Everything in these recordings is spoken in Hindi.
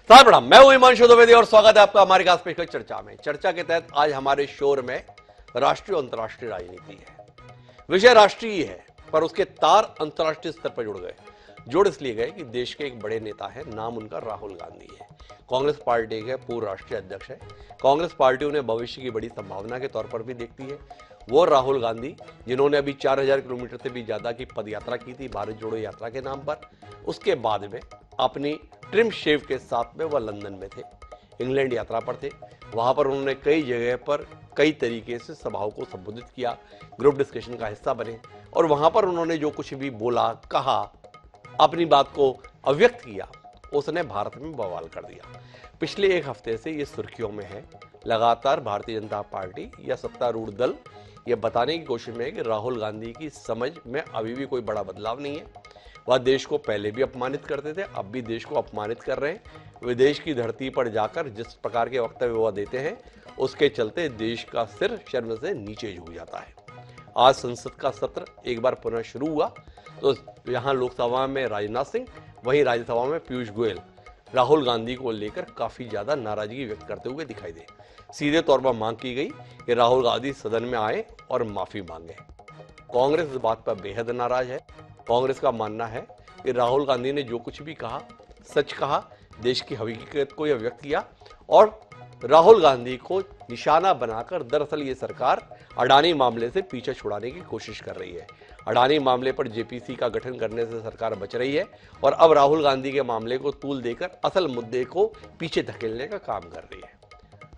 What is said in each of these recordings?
साथ प्रणाम, मैं हूं हिमांशु द्विवेदी और स्वागत है आपका हमारे खास पेशकश चर्चा में। चर्चा के तहत आज हमारे शोर में राष्ट्रीय और अंतर्राष्ट्रीय राजनीति है। विषय राष्ट्रीय है पर उसके तार अंतर्राष्ट्रीय स्तर पर जुड़ गए। जोड़ इसलिए गए कि देश के एक बड़े नेता है, नाम उनका राहुल गांधी है। कांग्रेस पार्टी के पूर्व राष्ट्रीय अध्यक्ष है। कांग्रेस पार्टी उन्हें भविष्य की बड़ी संभावना के तौर पर भी देखती है। वो राहुल गांधी जिन्होंने अभी 4000 किलोमीटर से भी ज्यादा की पदयात्रा की थी भारत जोड़ो यात्रा के नाम पर, उसके बाद में अपनी ट्रिम शेव के साथ में वह लंदन में थे, इंग्लैंड यात्रा पर थे। वहां पर उन्होंने कई जगह पर कई तरीके से सभाओं को संबोधित किया, ग्रुप डिस्कशन का हिस्सा बने और वहां पर उन्होंने जो कुछ भी बोला, कहा, अपनी बात को अव्यक्त किया, उसने भारत में बवाल कर दिया। पिछले एक हफ्ते से ये सुर्खियों में है। लगातार भारतीय जनता पार्टी या सत्तारूढ़ दल ये बताने की कोशिश में है कि राहुल गांधी की समझ में अभी भी कोई बड़ा बदलाव नहीं है। वह देश को पहले भी अपमानित करते थे, अब भी देश को अपमानित कर रहे हैं। विदेश की धरती पर जाकर जिस प्रकार के वक्तव्य वह देते हैं, उसके चलते देश का सिर शर्म से नीचे झुक जाता है। आज संसद का सत्र एक बार पुनः शुरू हुआ तो यहां लोकसभा में राजनाथ सिंह, वहीं राज्यसभा में पीयूष गोयल राहुल गांधी को लेकर काफी ज्यादा नाराजगी व्यक्त करते हुए दिखाई दे। सीधे तौर पर मांग की गई कि राहुल गांधी सदन में आए और माफी मांगे। कांग्रेस इस बात पर बेहद नाराज है। कांग्रेस का मानना है कि राहुल गांधी ने जो कुछ भी कहा सच कहा, देश की हकीकत को यह व्यक्त किया और राहुल गांधी को निशाना बनाकर दरअसल ये सरकार अडानी मामले से पीछे छुड़ाने की कोशिश कर रही है। अडानी मामले पर जेपीसी का गठन करने से सरकार बच रही है और अब राहुल गांधी के मामले को तूल देकर असल मुद्दे को पीछे धकेलने का काम कर रही है।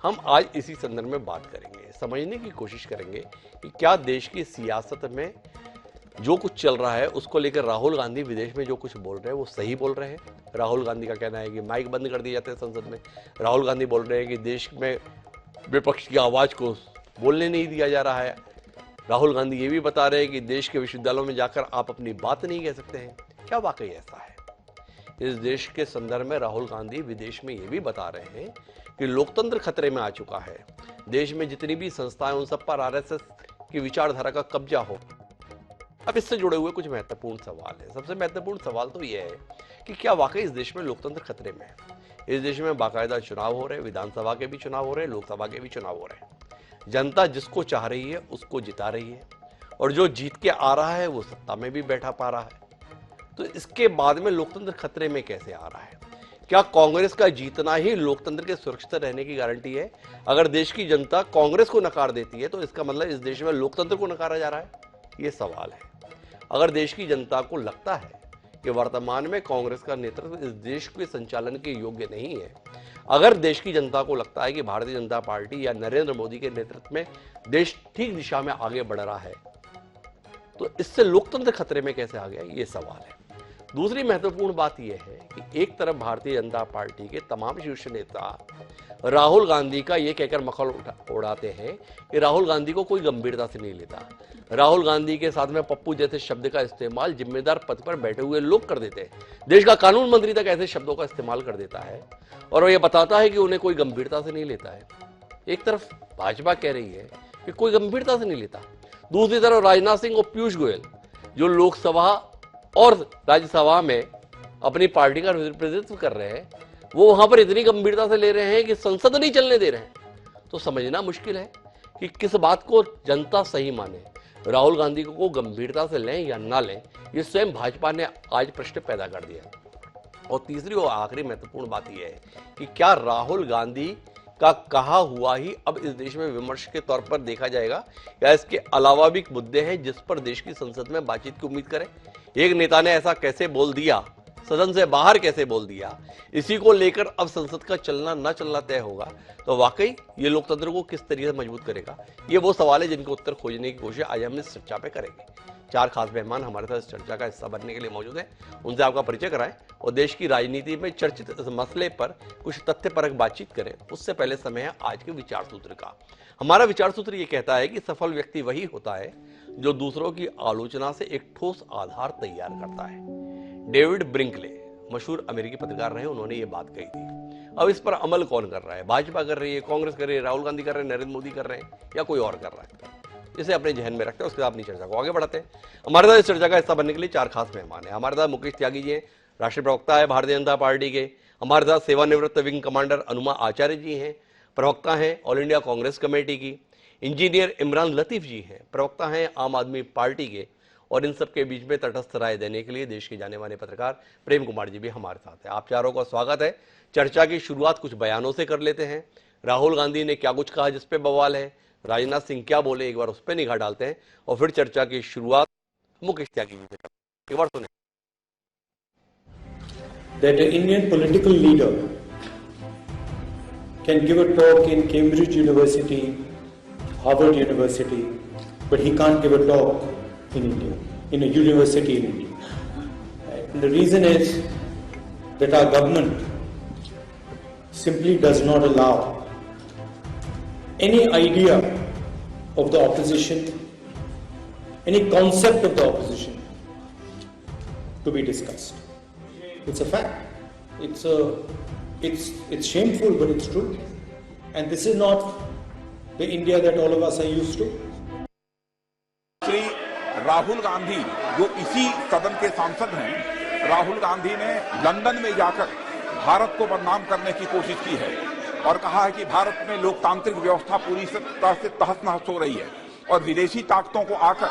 हम आज इसी संदर्भ में बात करेंगे, समझने की कोशिश करेंगे कि क्या देश की सियासत में जो कुछ चल रहा है उसको लेकर राहुल गांधी विदेश में जो कुछ बोल रहे हैं वो सही बोल रहे हैं। राहुल गांधी का कहना है कि माइक बंद कर दिए जाते हैं संसद में। राहुल गांधी बोल रहे हैं कि देश में विपक्ष की आवाज को बोलने नहीं दिया जा रहा है। राहुल गांधी ये भी बता रहे हैं कि देश के विश्वविद्यालयों में जाकर आप अपनी बात नहीं कह सकते हैं। क्या वाकई ऐसा है? इस देश के संदर्भ में राहुल गांधी विदेश में ये भी बता रहे हैं कि लोकतंत्र खतरे में आ चुका है। देश में जितनी भी संस्थाएं उन सब पर आरएसएस की विचारधारा का कब्जा हो। अब इससे जुड़े हुए कुछ महत्वपूर्ण सवाल है। सबसे महत्वपूर्ण सवाल तो यह है कि क्या वाकई इस देश में लोकतंत्र खतरे में है? इस देश में बाकायदा चुनाव हो रहे हैं, विधानसभा के भी चुनाव हो रहे हैं, लोकसभा के भी चुनाव हो रहे हैं। जनता जिसको चाह रही है उसको जिता रही है और जो जीत के आ रहा है वो सत्ता में भी बैठा पा रहा है। तो इसके बाद में लोकतंत्र खतरे में कैसे आ रहा है? क्या कांग्रेस का जीतना ही लोकतंत्र के सुरक्षित रहने की गारंटी है? अगर देश की जनता कांग्रेस को नकार देती है तो इसका मतलब इस देश में लोकतंत्र को नकारा जा रहा है? ये सवाल है। अगर देश की जनता को लगता है कि वर्तमान में कांग्रेस का नेतृत्व इस देश के संचालन के योग्य नहीं है, अगर देश की जनता को लगता है कि भारतीय जनता पार्टी या नरेंद्र मोदी के नेतृत्व में देश ठीक दिशा में आगे बढ़ रहा है, तो इससे लोकतंत्र खतरे में कैसे आ गया, ये सवाल है। दूसरी महत्वपूर्ण बात यह है कि एक तरफ भारतीय जनता पार्टी के तमाम शीर्ष नेता राहुल गांधी का यह कहकर मखौल उड़ाते हैं कि राहुल गांधी को कोई गंभीरता से नहीं लेता। राहुल गांधी के साथ में पप्पू जैसे शब्द का इस्तेमाल जिम्मेदार पद पर बैठे हुए लोग कर देते हैं। देश का कानून मंत्री तक ऐसे शब्दों का इस्तेमाल कर देता है और वो ये बताता है कि उन्हें कोई गंभीरता से नहीं लेता है। एक तरफ भाजपा कह रही है कि कोई गंभीरता से नहीं लेता, दूसरी तरफ राजनाथ सिंह और पीयूष गोयल जो लोकसभा और राज्यसभा में अपनी पार्टी का प्रतिनिधित्व कर रहे हैं, वो वहां पर इतनी गंभीरता से ले रहे हैं कि संसद नहीं चलने दे रहे हैं। तो समझना मुश्किल है कि किस बात को जनता सही माने, राहुल गांधी को गंभीरता से लें या ना लें। ये स्वयं भाजपा ने आज प्रश्न पैदा कर दिया। और तीसरी और आखिरी महत्वपूर्ण बात यह है कि क्या राहुल गांधी का कहा हुआ ही अब इस देश में विमर्श के तौर पर देखा जाएगा या इसके अलावा भी मुद्दे हैं जिस पर देश की संसद में बातचीत की उम्मीद करें? एक नेता ने ऐसा कैसे बोल दिया, सदन से बाहर कैसे बोल दिया, इसी को लेकर अब संसद का चलना न चलना तय होगा। तो वाकई ये लोकतंत्र को किस तरीके से मजबूत करेगा, ये वो सवाल है जिनके उत्तर खोजने की कोशिश आज हम इस चर्चा पे करेंगे। चार खास मेहमान हमारे साथ इस चर्चा का हिस्सा बनने के लिए मौजूद हैं। उनसे आपका परिचय कराएं और देश की राजनीति में चर्चित इस मसले पर कुछ तथ्यपरक बातचीत करें। उससे पहले समय है आज के विचार सूत्र का। हमारा विचार सूत्र ये कहता है कि सफल व्यक्ति वही होता है जो दूसरों की आलोचना से एक ठोस आधार तैयार करता है। डेविड ब्रिंकले मशहूर अमेरिकी पत्रकार रहे, उन्होंने ये बात कही थी। अब इस पर अमल कौन कर रहा है? भाजपा कर रही है, कांग्रेस कर रही है, राहुल गांधी कर रहे हैं, नरेंद्र मोदी कर रहे हैं या कोई और कर रहा है? इसे अपने जहन में रखते हैं, उसके बाद अपनी चर्चा को आगे बढ़ाते हैं। हमारे साथ इस चर्चा का हिस्सा बनने के लिए चार खास मेहमान हैं। हमारे साथ मुकेश त्यागी जी हैं, राष्ट्रीय प्रवक्ता है भारतीय जनता पार्टी के। हमारे साथ सेवानिवृत्त विंग कमांडर अनुमा आचार्य जी हैं, प्रवक्ता हैं ऑल इंडिया कांग्रेस कमेटी की। इंजीनियर इमरान लतीफ जी हैं, प्रवक्ता हैं आम आदमी पार्टी के। और इन सब के बीच में तटस्थ राय देने के लिए देश के जाने माने पत्रकार प्रेम कुमार जी भी हमारे साथ हैं। आप चारों का स्वागत है। चर्चा की शुरुआत कुछ बयानों से कर लेते हैं। राहुल गांधी ने क्या कुछ कहा जिस पे बवाल है, राजनाथ सिंह क्या बोले, एक बार उस पर निगाह डालते हैं और फिर चर्चा की शुरुआत मुकेश त्यागी जी से करते हैं। एक बार सुने। That an Indian political leader can give a talk in Cambridge University, Harvard University, but he can't give a talk in India, in a university in India. And the reason is that our government simply does not allow any idea of the opposition, any concept of the opposition to be discussed. It's a fact. It's shameful, but it's true. And this is not the India that all of us are used to. Shri Rahul Gandhi जो इसी सदन के सांसद हैं, राहुल गांधी ने लंदन में जाकर भारत को बदनाम करने की कोशिश की है और कहा है कि भारत में लोकतांत्रिक व्यवस्था पूरी तरह से तहस-नहस हो रही है और विदेशी ताकतों को आकर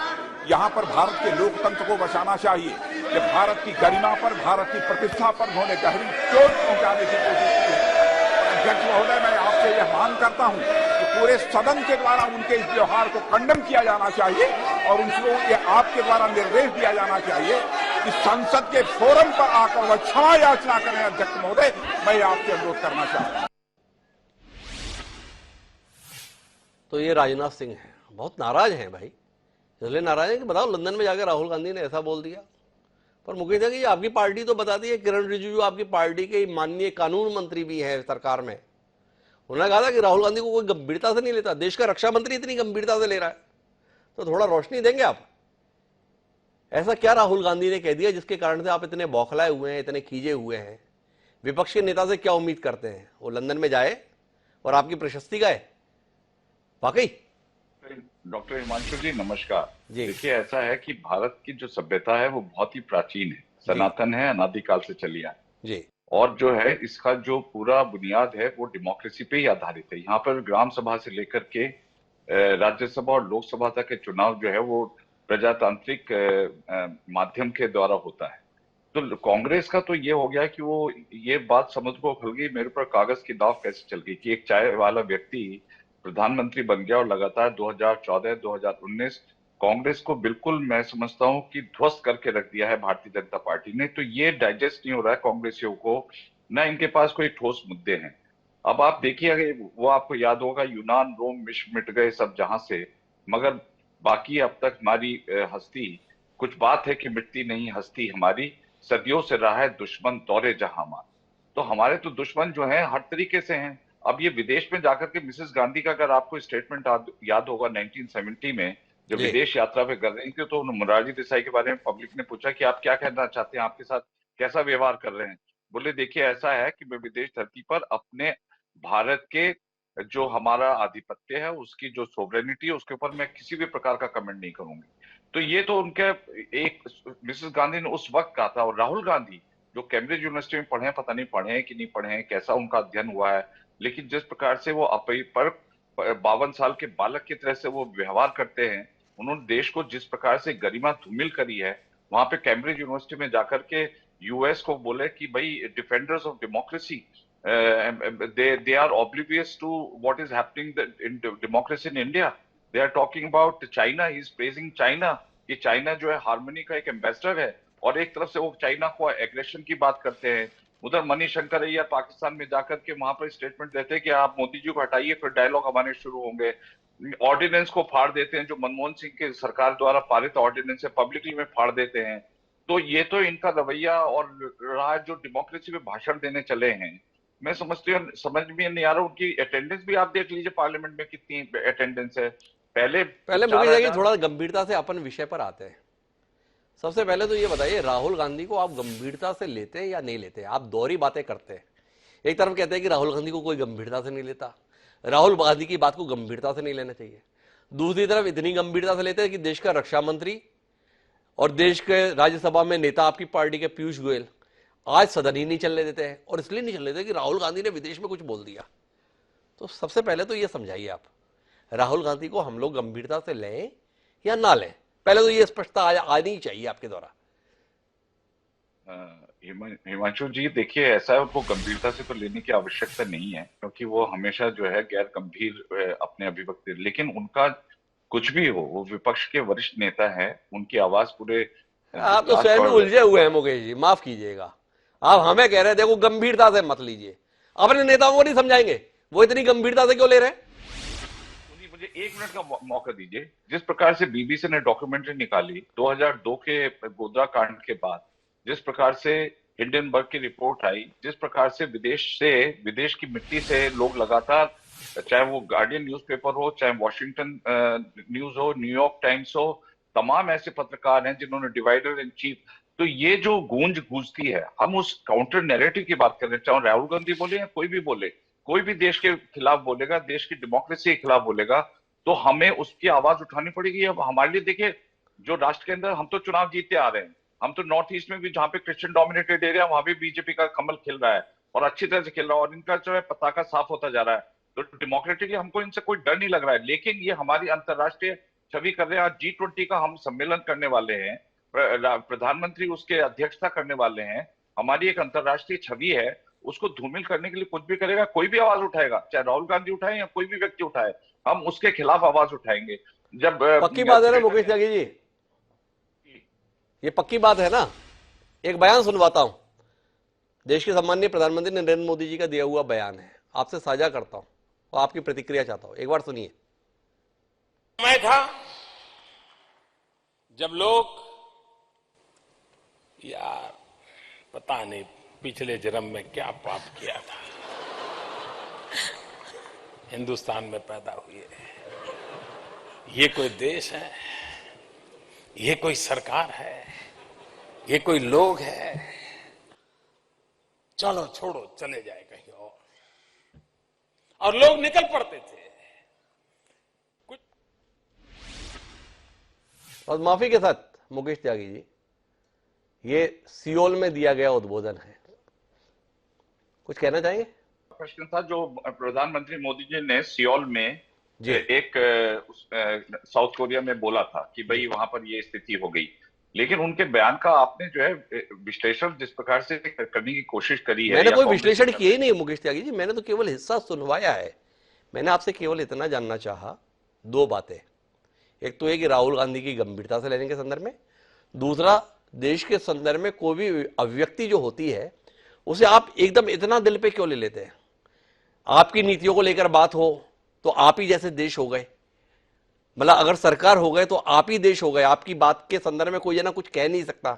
यहाँ पर भारत के लोकतंत्र को बचाना चाहिए। कि भारत की गरिमा पर, भारत की प्रतिष्ठा पर उन्होंने गहरी चोट पहुंचाने की कोशिश की है। अध्यक्ष महोदय, मैं आपसे यह मांग करता हूं कि पूरे सदन के द्वारा उनके इस व्यवहार को खंडन किया जाना चाहिए और उनको ये आपके द्वारा निर्देश दिया जाना चाहिए कि संसद के फोरम पर आकर वह क्षमा याचना करें। अध्यक्ष महोदय, मैं आपसे अनुरोध करना चाहता हूं। तो ये राजनाथ सिंह हैं, बहुत नाराज हैं भाई। इसलिए नाराज है कि बताओ, लंदन में जाकर राहुल गांधी ने ऐसा बोल दिया। पर मुकेश जी, आपकी पार्टी तो बताती है, किरण रिजिजू आपकी पार्टी के माननीय कानून मंत्री भी है सरकार में, उन्होंने कहा था कि राहुल गांधी को कोई गंभीरता से नहीं लेता। देश का रक्षा मंत्री इतनी गंभीरता से ले रहा है, तो थोड़ा रोशनी देंगे आप? ऐसा क्या राहुल गांधी ने कह दिया जिसके कारण से आप इतने बौखलाए हुए हैं, इतने खींचे हुए हैं? विपक्ष के नेता से क्या उम्मीद करते हैं? वो लंदन में जाए और आपकी प्रशस्ति गाए? वाकई डॉक्टर हिमांशु जी नमस्कार जी। देखिए, ऐसा है कि भारत की जो सभ्यता है वो बहुत ही प्राचीन है, सनातन है, अनादिकाल से चली आई जी। और जो है इसका जो पूरा बुनियाद है वो डेमोक्रेसी पे ही आधारित है। यहाँ पर ग्राम सभा से लेकर के राज्यसभा और लोकसभा तक के चुनाव जो है वो प्रजातांत्रिक माध्यम के द्वारा होता है। तो कांग्रेस का तो ये हो गया कि वो ये बात समझ को खुल गई, मेरे ऊपर कागज की दाव कैसे चल गई कि एक चाय वाला व्यक्ति प्रधानमंत्री बन गया और लगातार 2014-2019 कांग्रेस को बिल्कुल मैं समझता हूं कि ध्वस्त करके रख दिया है भारतीय जनता पार्टी ने। तो ये डाइजेस्ट नहीं हो रहा है कांग्रेसियों को, ना इनके पास कोई ठोस मुद्दे हैं। अब आप देखिए, वो आपको याद होगा, यूनान रोम विश्व मिट गए सब जहां से, मगर बाकी अब तक हमारी हस्ती, कुछ बात है कि मिटती नहीं हस्ती हमारी, सदियों से रहा है दुश्मन दौरे जहां मार। तो हमारे तो दुश्मन जो है हर तरीके से हैं। अब ये विदेश में जाकर के मिसेस गांधी का अगर आपको स्टेटमेंट याद होगा 1970 में जब विदेश यात्रा पे कर रही थी, तो मोरारजी देसाई के बारे में पब्लिक ने पूछा कि आप क्या कहना चाहते हैं, आपके साथ कैसा व्यवहार कर रहे हैं? बोले देखिए, ऐसा है कि मैं विदेश धरती पर अपने भारत के जो हमारा आधिपत्य है, उसकी जो सोवरेनिटी है, उसके ऊपर मैं किसी भी प्रकार का कमेंट नहीं करूंगी। तो ये तो उनके एक मिसेस गांधी ने उस वक्त कहा था। और राहुल गांधी जो कैम्ब्रिज यूनिवर्सिटी में पढ़े हैं, पता नहीं पढ़े हैं कि नहीं पढ़े हैं, कैसा उनका अध्ययन हुआ है, लेकिन जिस प्रकार से वो पर 52 साल के बालक की तरह से वो व्यवहार करते हैं, उन्होंने देश को जिस प्रकार से गरिमा धूमिल करी है, वहां पे कैम्ब्रिज यूनिवर्सिटी में जाकर के यूएस को बोले कि भाई defenders of democracy they are oblivious to what is happening in democracy in India. They are talking about China. He is praising China कि चाइना जो है हार्मनी का एक एम्बेसडर है और एक तरफ से वो चाइना को एग्रेशन की बात करते हैं। उधर मनीशंकर अय्यर पाकिस्तान में जाकर के वहां पर स्टेटमेंट देते हैं कि आप मोदी जी को हटाइए, फिर डायलॉग हमारे शुरू होंगे। ऑर्डिनेंस को फाड़ देते हैं, जो मनमोहन सिंह की सरकार द्वारा पारित ऑर्डिनेंस है, पब्लिकली में फाड़ देते हैं। तो ये तो इनका रवैया और रहा, जो डेमोक्रेसी में भाषण देने चले हैं। मैं समझती हूँ, समझ में नहीं आ रहा, उनकी अटेंडेंस भी आप देख लीजिए पार्लियामेंट में कितनी अटेंडेंस है। पहले मुकेश जी थोड़ा गंभीरता से अपन विषय पर आते हैं। सबसे पहले तो ये बताइए, राहुल गांधी को आप गंभीरता से लेते हैं या नहीं लेते? आप दोहरी बातें करते हैं। एक तरफ कहते हैं कि राहुल गांधी को कोई गंभीरता से नहीं लेता, राहुल गांधी की बात को गंभीरता से नहीं लेना चाहिए। दूसरी तरफ इतनी गंभीरता से लेते हैं कि देश का रक्षा मंत्री और देश के राज्यसभा में नेता आपकी पार्टी के पीयूष गोयल आज सदन ही नहीं चलने देते हैं, और इसलिए नहीं चलने देते कि राहुल गांधी ने विदेश में कुछ बोल दिया। तो सबसे पहले तो ये समझाइए आप, राहुल गांधी को हम लोग गंभीरता से लें या ना लें? पहले तो ये स्पष्टता आनी चाहिए आपके द्वारा। हिमांशु जी, देखिए, ऐसा है, उनको गंभीरता से तो लेने की आवश्यकता नहीं है, क्योंकि वो हमेशा जो है गैर गंभीर अपने अभिव्यक्ति, लेकिन उनका कुछ भी हो, वो विपक्ष के वरिष्ठ नेता है, उनकी आवाज पूरे आप तो स्वयं में उलझे हुए हैं मुकेश जी, माफ कीजिएगा। आप हमें कह रहे हैं देखो गंभीरता से मत लीजिए, अपने नेताओं को नहीं समझाएंगे? वो इतनी गंभीरता से क्यों ले रहे हैं? मुझे 1 मिनट का मौका दीजिए। जिस प्रकार से बीबीसी ने डॉक्यूमेंट्री निकाली 2002 के गोधरा कांड के बाद, जिस प्रकार से हिंडनबर्ग की रिपोर्ट आई, जिस प्रकार से विदेश की मिट्टी से लोग लगातार, चाहे वो गार्डियन न्यूज़पेपर हो, चाहे वॉशिंगटन न्यूज हो, न्यूयॉर्क टाइम्स हो, तमाम ऐसे पत्रकार हैं जिन्होंने डिवाइडर इन चीफ, तो ये जो गूंज गूंजती है, हम उस काउंटर नैरेटिव की बात कर रहे हैं, चाहे राहुल गांधी बोले या कोई भी बोले, कोई भी देश के खिलाफ बोलेगा, देश की डेमोक्रेसी के खिलाफ बोलेगा, तो हमें उसकी आवाज उठानी पड़ेगी। अब हमारे लिए देखिए, जो राष्ट्र के अंदर हम तो चुनाव जीतते आ रहे हैं, हम तो नॉर्थ ईस्ट में भी जहां पे क्रिश्चियन डोमिनेटेड एरिया, वहां भी बीजेपी का कमल खिल रहा है और अच्छी तरह से खिल रहा है, और इनका जो है पताका साफ होता जा रहा है। तो डेमोक्रेटिकली हमको इनसे कोई डर नहीं लग रहा है, लेकिन ये हमारी अंतरराष्ट्रीय छवि कर रहे हैं। आज G20 का हम सम्मेलन करने वाले हैं, प्रधानमंत्री उसके अध्यक्षता करने वाले हैं, हमारी एक अंतरराष्ट्रीय छवि है, उसको धूमिल करने के लिए कुछ भी करेगा, कोई भी आवाज उठाएगा, चाहे राहुल गांधी उठाए या कोई भी व्यक्ति उठाए, हम उसके खिलाफ आवाज उठाएंगे। जब पक्की बात है ना मुकेश त्यागी जी, ये पक्की बात है ना? एक बयान सुनवाता हूं, देश के सम्माननीय प्रधानमंत्री नरेंद्र मोदी जी का दिया हुआ बयान है, आपसे साझा करता हूं और आपकी प्रतिक्रिया चाहता हूं, एक बार सुनिए। समय था जब लोग, यार पता नहीं पिछले जन्म में क्या पाप किया था, हिंदुस्तान में पैदा हुए, ये कोई देश है, ये कोई सरकार है, ये कोई लोग है, चलो छोड़ो चले जाए कहीं और लोग निकल पड़ते थे। और माफी के साथ मुकेश त्यागी जी, ये सियोल में दिया गया उद्बोधन है, कुछ कहना चाहेंगे? प्रश्न था जो प्रधानमंत्री मोदी जी ने सियोल में एक साउथ कोरिया में बोला था कि भाई वहां पर ये स्थिति हो गई, लेकिन उनके बयान का आपने जो है विश्लेषण जिस प्रकार से करने की कोशिश करी है, मैंने कोई विश्लेषण किया ही नहीं मुकेश त्यागी जी, मैंने तो केवल हिस्सा सुनवाया है। मैंने आपसे केवल इतना जानना चाहा, दो बातें, एक तो ये कि राहुल गांधी की गंभीरता से लेने के संदर्भ में, दूसरा देश के संदर्भ में कोई भी अभिव्यक्ति जो होती है उसे आप एकदम इतना दिल पे क्यों ले लेते हैं? आपकी नीतियों को लेकर बात हो तो आप ही जैसे देश हो गए, मतलब अगर सरकार हो गए तो आप ही देश हो गए, आपकी बात के संदर्भ में कोई है ना कुछ कह नहीं सकता,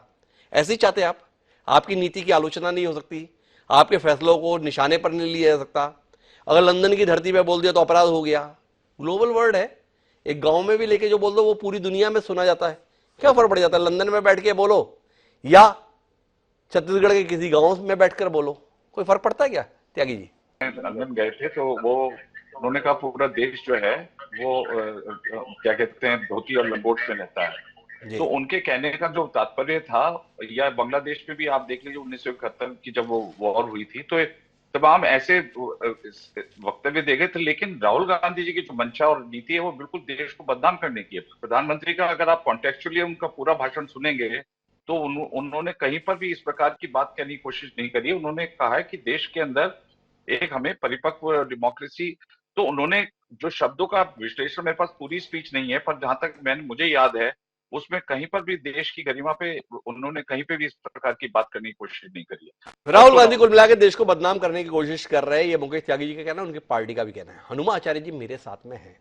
ऐसे ही चाहते आप? आपकी नीति की आलोचना नहीं हो सकती, आपके फैसलों को निशाने पर नहीं लिया जा सकता, अगर लंदन की धरती पे बोल दिया तो अपराध हो गया। ग्लोबल वर्ल्ड है, एक गांव में भी लेके जो बोल दो वो पूरी दुनिया में सुना जाता है, क्या फर्क पड़ जाता है? लंदन में बैठ के बोलो या छत्तीसगढ़ के किसी गांव में बैठकर बोलो, कोई फर्क पड़ता है क्या त्यागी जी? लंदन गए थे तो उन्होंने कहा पूरा देश जो है वो क्या कहते हैं, धोती और लंगोट में रहता है। तो उनके कहने का जो तात्पर्य था, या बांग्लादेश में भी आप देख लीजिए 1971 की जब वो वॉर हुई थी, तो तमाम ऐसे वक्तव्य दे गए थे, लेकिन राहुल गांधी जी की जो मंशा और नीति है वो बिल्कुल देश को बदनाम करने की है। प्रधानमंत्री का अगर आप कॉन्टेक्चुअली उनका पूरा भाषण सुनेंगे तो उन्होंने कहीं पर भी इस प्रकार की बात करने की कोशिश नहीं करी। उन्होंने कहा है कि देश के अंदर एक हमें परिपक्व डेमोक्रेसी, तो उन्होंने जो शब्दों का विश्लेषण, मेरे पास पूरी स्पीच नहीं है, पर जहां तक मुझे याद है उसमें कहीं पर भी देश की गरिमा पे उन्होंने कहीं पे भी इस प्रकार की बात करने की कोशिश नहीं करी है। राहुल गांधी कुल मिलाकर देश को बदनाम करने की कोशिश कर रहे हैं, ये मुकेश त्यागी जी का कहना है, उनकी पार्टी का भी कहना है। हनुमा आचार्य जी मेरे साथ में है।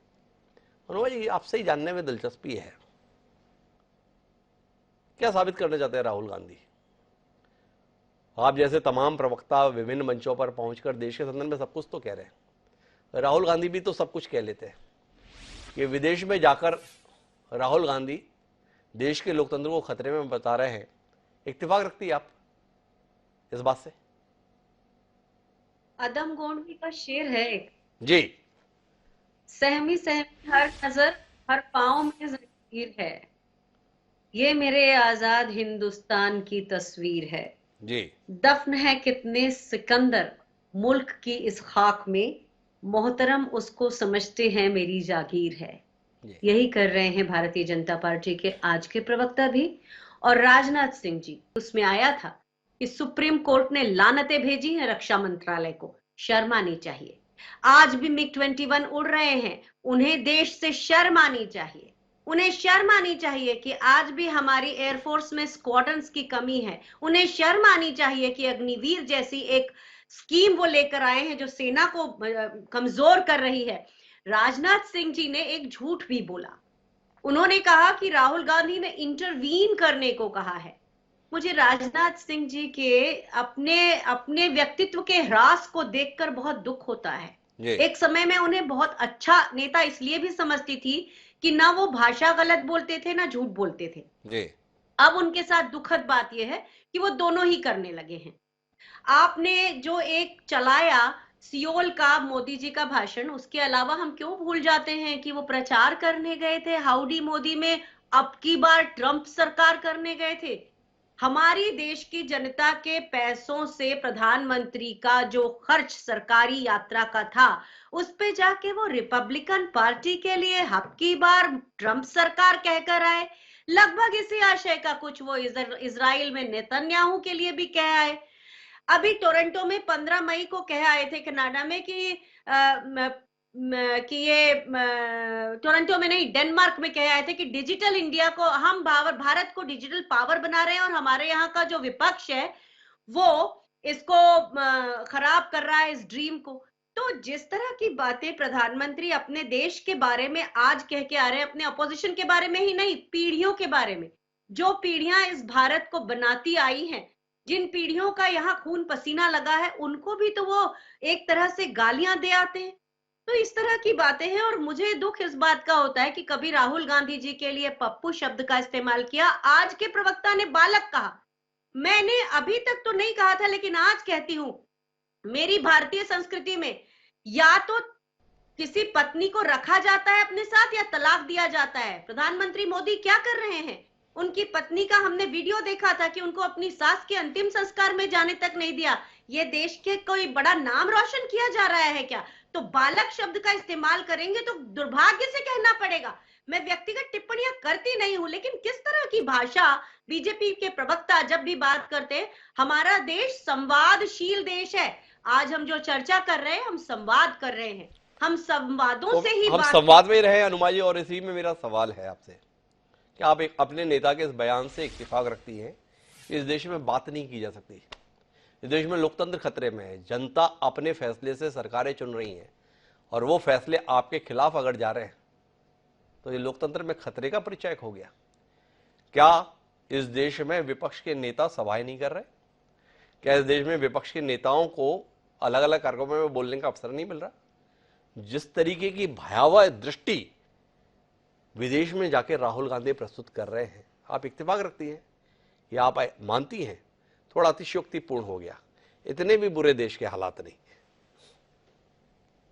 हनुमा जी, आपसे ही जानने में दिलचस्पी है, क्या साबित करना चाहते हैं राहुल गांधी? आप जैसे तमाम प्रवक्ता विभिन्न मंचों पर पहुंचकर देश के संदर्भ में सब कुछ तो कह रहे हैं, राहुल गांधी भी तो सब कुछ कह लेते हैं कि विदेश में जाकर राहुल गांधी देश के लोकतंत्र को खतरे में बता रहे हैं। इत्तेफाक रखती है आप इस बात से? अदम गोंडवी का शेर है एक जी, सहमी सहमी हर नजर हर पांव में जंजीर है, ये मेरे आजाद हिंदुस्तान की तस्वीर है। जी। दफन है कितने सिकंदर मुल्क की इस खाक में, मोहतरम उसको समझते हैं मेरी जागीर है। जी। यही कर रहे हैं भारतीय जनता पार्टी के आज के प्रवक्ता भी। और राजनाथ सिंह जी, उसमें आया था कि सुप्रीम कोर्ट ने लानतें भेजी हैं रक्षा मंत्रालय को, शर्म आनी चाहिए। आज भी मिग 21 उड़ रहे हैं, उन्हें देश से शर्म आनी चाहिए। उन्हें शर्म आनी चाहिए कि आज भी हमारी एयरफोर्स में स्क्वाड्रन्स की कमी है। उन्हें शर्म आनी चाहिए कि अग्निवीर जैसी एक स्कीम वो लेकर आए हैं जो सेना को कमजोर कर रही है। राजनाथ सिंह जी ने एक झूठ भी बोला। उन्होंने कहा कि राहुल गांधी ने इंटरवीन करने को कहा है। मुझे राजनाथ सिंह जी के अपने अपने व्यक्तित्व के ह्रास को देखकर बहुत दुख होता है। जी। एक समय में उन्हें बहुत अच्छा नेता इसलिए भी समझती थी कि ना वो भाषा गलत बोलते थे ना झूठ बोलते थे। जी। अब उनके साथ दुखद बात यह है कि वो दोनों ही करने लगे हैं। आपने जो एक चलाया सियोल का मोदी जी का भाषण, उसके अलावा हम क्यों भूल जाते हैं कि वो प्रचार करने गए थे हाउडी मोदी में, अब की बार ट्रंप सरकार करने गए थे। हमारी देश की जनता के पैसों से प्रधानमंत्री का जो खर्च सरकारी यात्रा का था, उस पे जाके वो रिपब्लिकन पार्टी के लिए अब की बार ट्रंप सरकार कहकर आए। लगभग इसी आशय का कुछ वो इजराइल में नेतन्याहू के लिए भी कह आए। अभी टोरंटो में 15 मई को कह आए थे कनाडा में कि टोरंटो में नहीं, डेनमार्क में कह आए थे कि डिजिटल इंडिया को हम भारत को डिजिटल पावर बना रहे हैं और हमारे यहाँ का जो विपक्ष है वो इसको खराब कर रहा है इस ड्रीम को। तो जिस तरह की बातें प्रधानमंत्री अपने देश के बारे में आज कह के आ रहे हैं, अपने अपोजिशन के बारे में ही नहीं, पीढ़ियों के बारे में, जो पीढ़ियां इस भारत को बनाती आई हैं, जिन पीढ़ियों का यहाँ खून पसीना लगा है, उनको भी तो वो एक तरह से गालियां दे आते हैं। तो इस तरह की बातें हैं और मुझे दुख इस बात का होता है कि कभी राहुल गांधी जी के लिए पप्पू शब्द का इस्तेमाल किया, आज के प्रवक्ता ने बालक कहा। मैंने अभी तक तो नहीं कहा था लेकिन आज कहती हूं, मेरी भारतीय संस्कृति में या तो किसी पत्नी को रखा जाता है अपने साथ या तलाक दिया जाता है। प्रधानमंत्री मोदी क्या कर रहे हैं? उनकी पत्नी का हमने वीडियो देखा था कि उनको अपनी सास के अंतिम संस्कार में जाने तक नहीं दिया। ये देश के कोई बड़ा नाम रोशन किया जा रहा है क्या? तो बालक शब्द का इस्तेमाल करेंगे तो दुर्भाग्य से कहना पड़ेगा। मैं व्यक्तिगत टिप्पणियां करती नहीं हूं, लेकिन किस तरह की भाषा बीजेपी के प्रवक्ता जब भी बात करते हैं। हमारा देश संवादशील देश है। आज हम जो चर्चा कर रहे हैं, हम संवाद कर रहे हैं, हम संवादों तो से ही हम बात संवाद में ही रहे अनुमा जी, और इसी में मेरा सवाल है आपसे कि आप एक अपने नेता के इस बयान से इत्तेफाक रखती हैं कि इस देश में बात नहीं की जा सकती, इस देश में लोकतंत्र खतरे में है, जनता अपने फैसले से सरकारें चुन रही हैं और वो फैसले आपके खिलाफ अगर जा रहे हैं तो ये लोकतंत्र में खतरे का परिचय हो गया। क्या इस देश में विपक्ष के नेता सभाएं नहीं कर रहे? क्या इस देश में विपक्ष के नेताओं को अलग अलग कार्यक्रमों में बोलने का अवसर नहीं मिल रहा? जिस तरीके की भयावह दृष्टि विदेश में जाकर राहुल गांधी प्रस्तुत कर रहे हैं, आप इत्तेफाक रखती हैं या आप मानती हैं थोड़ा अतिशयोक्तिपूर्ण हो गया? इतने भी बुरे देश के हालात नहीं।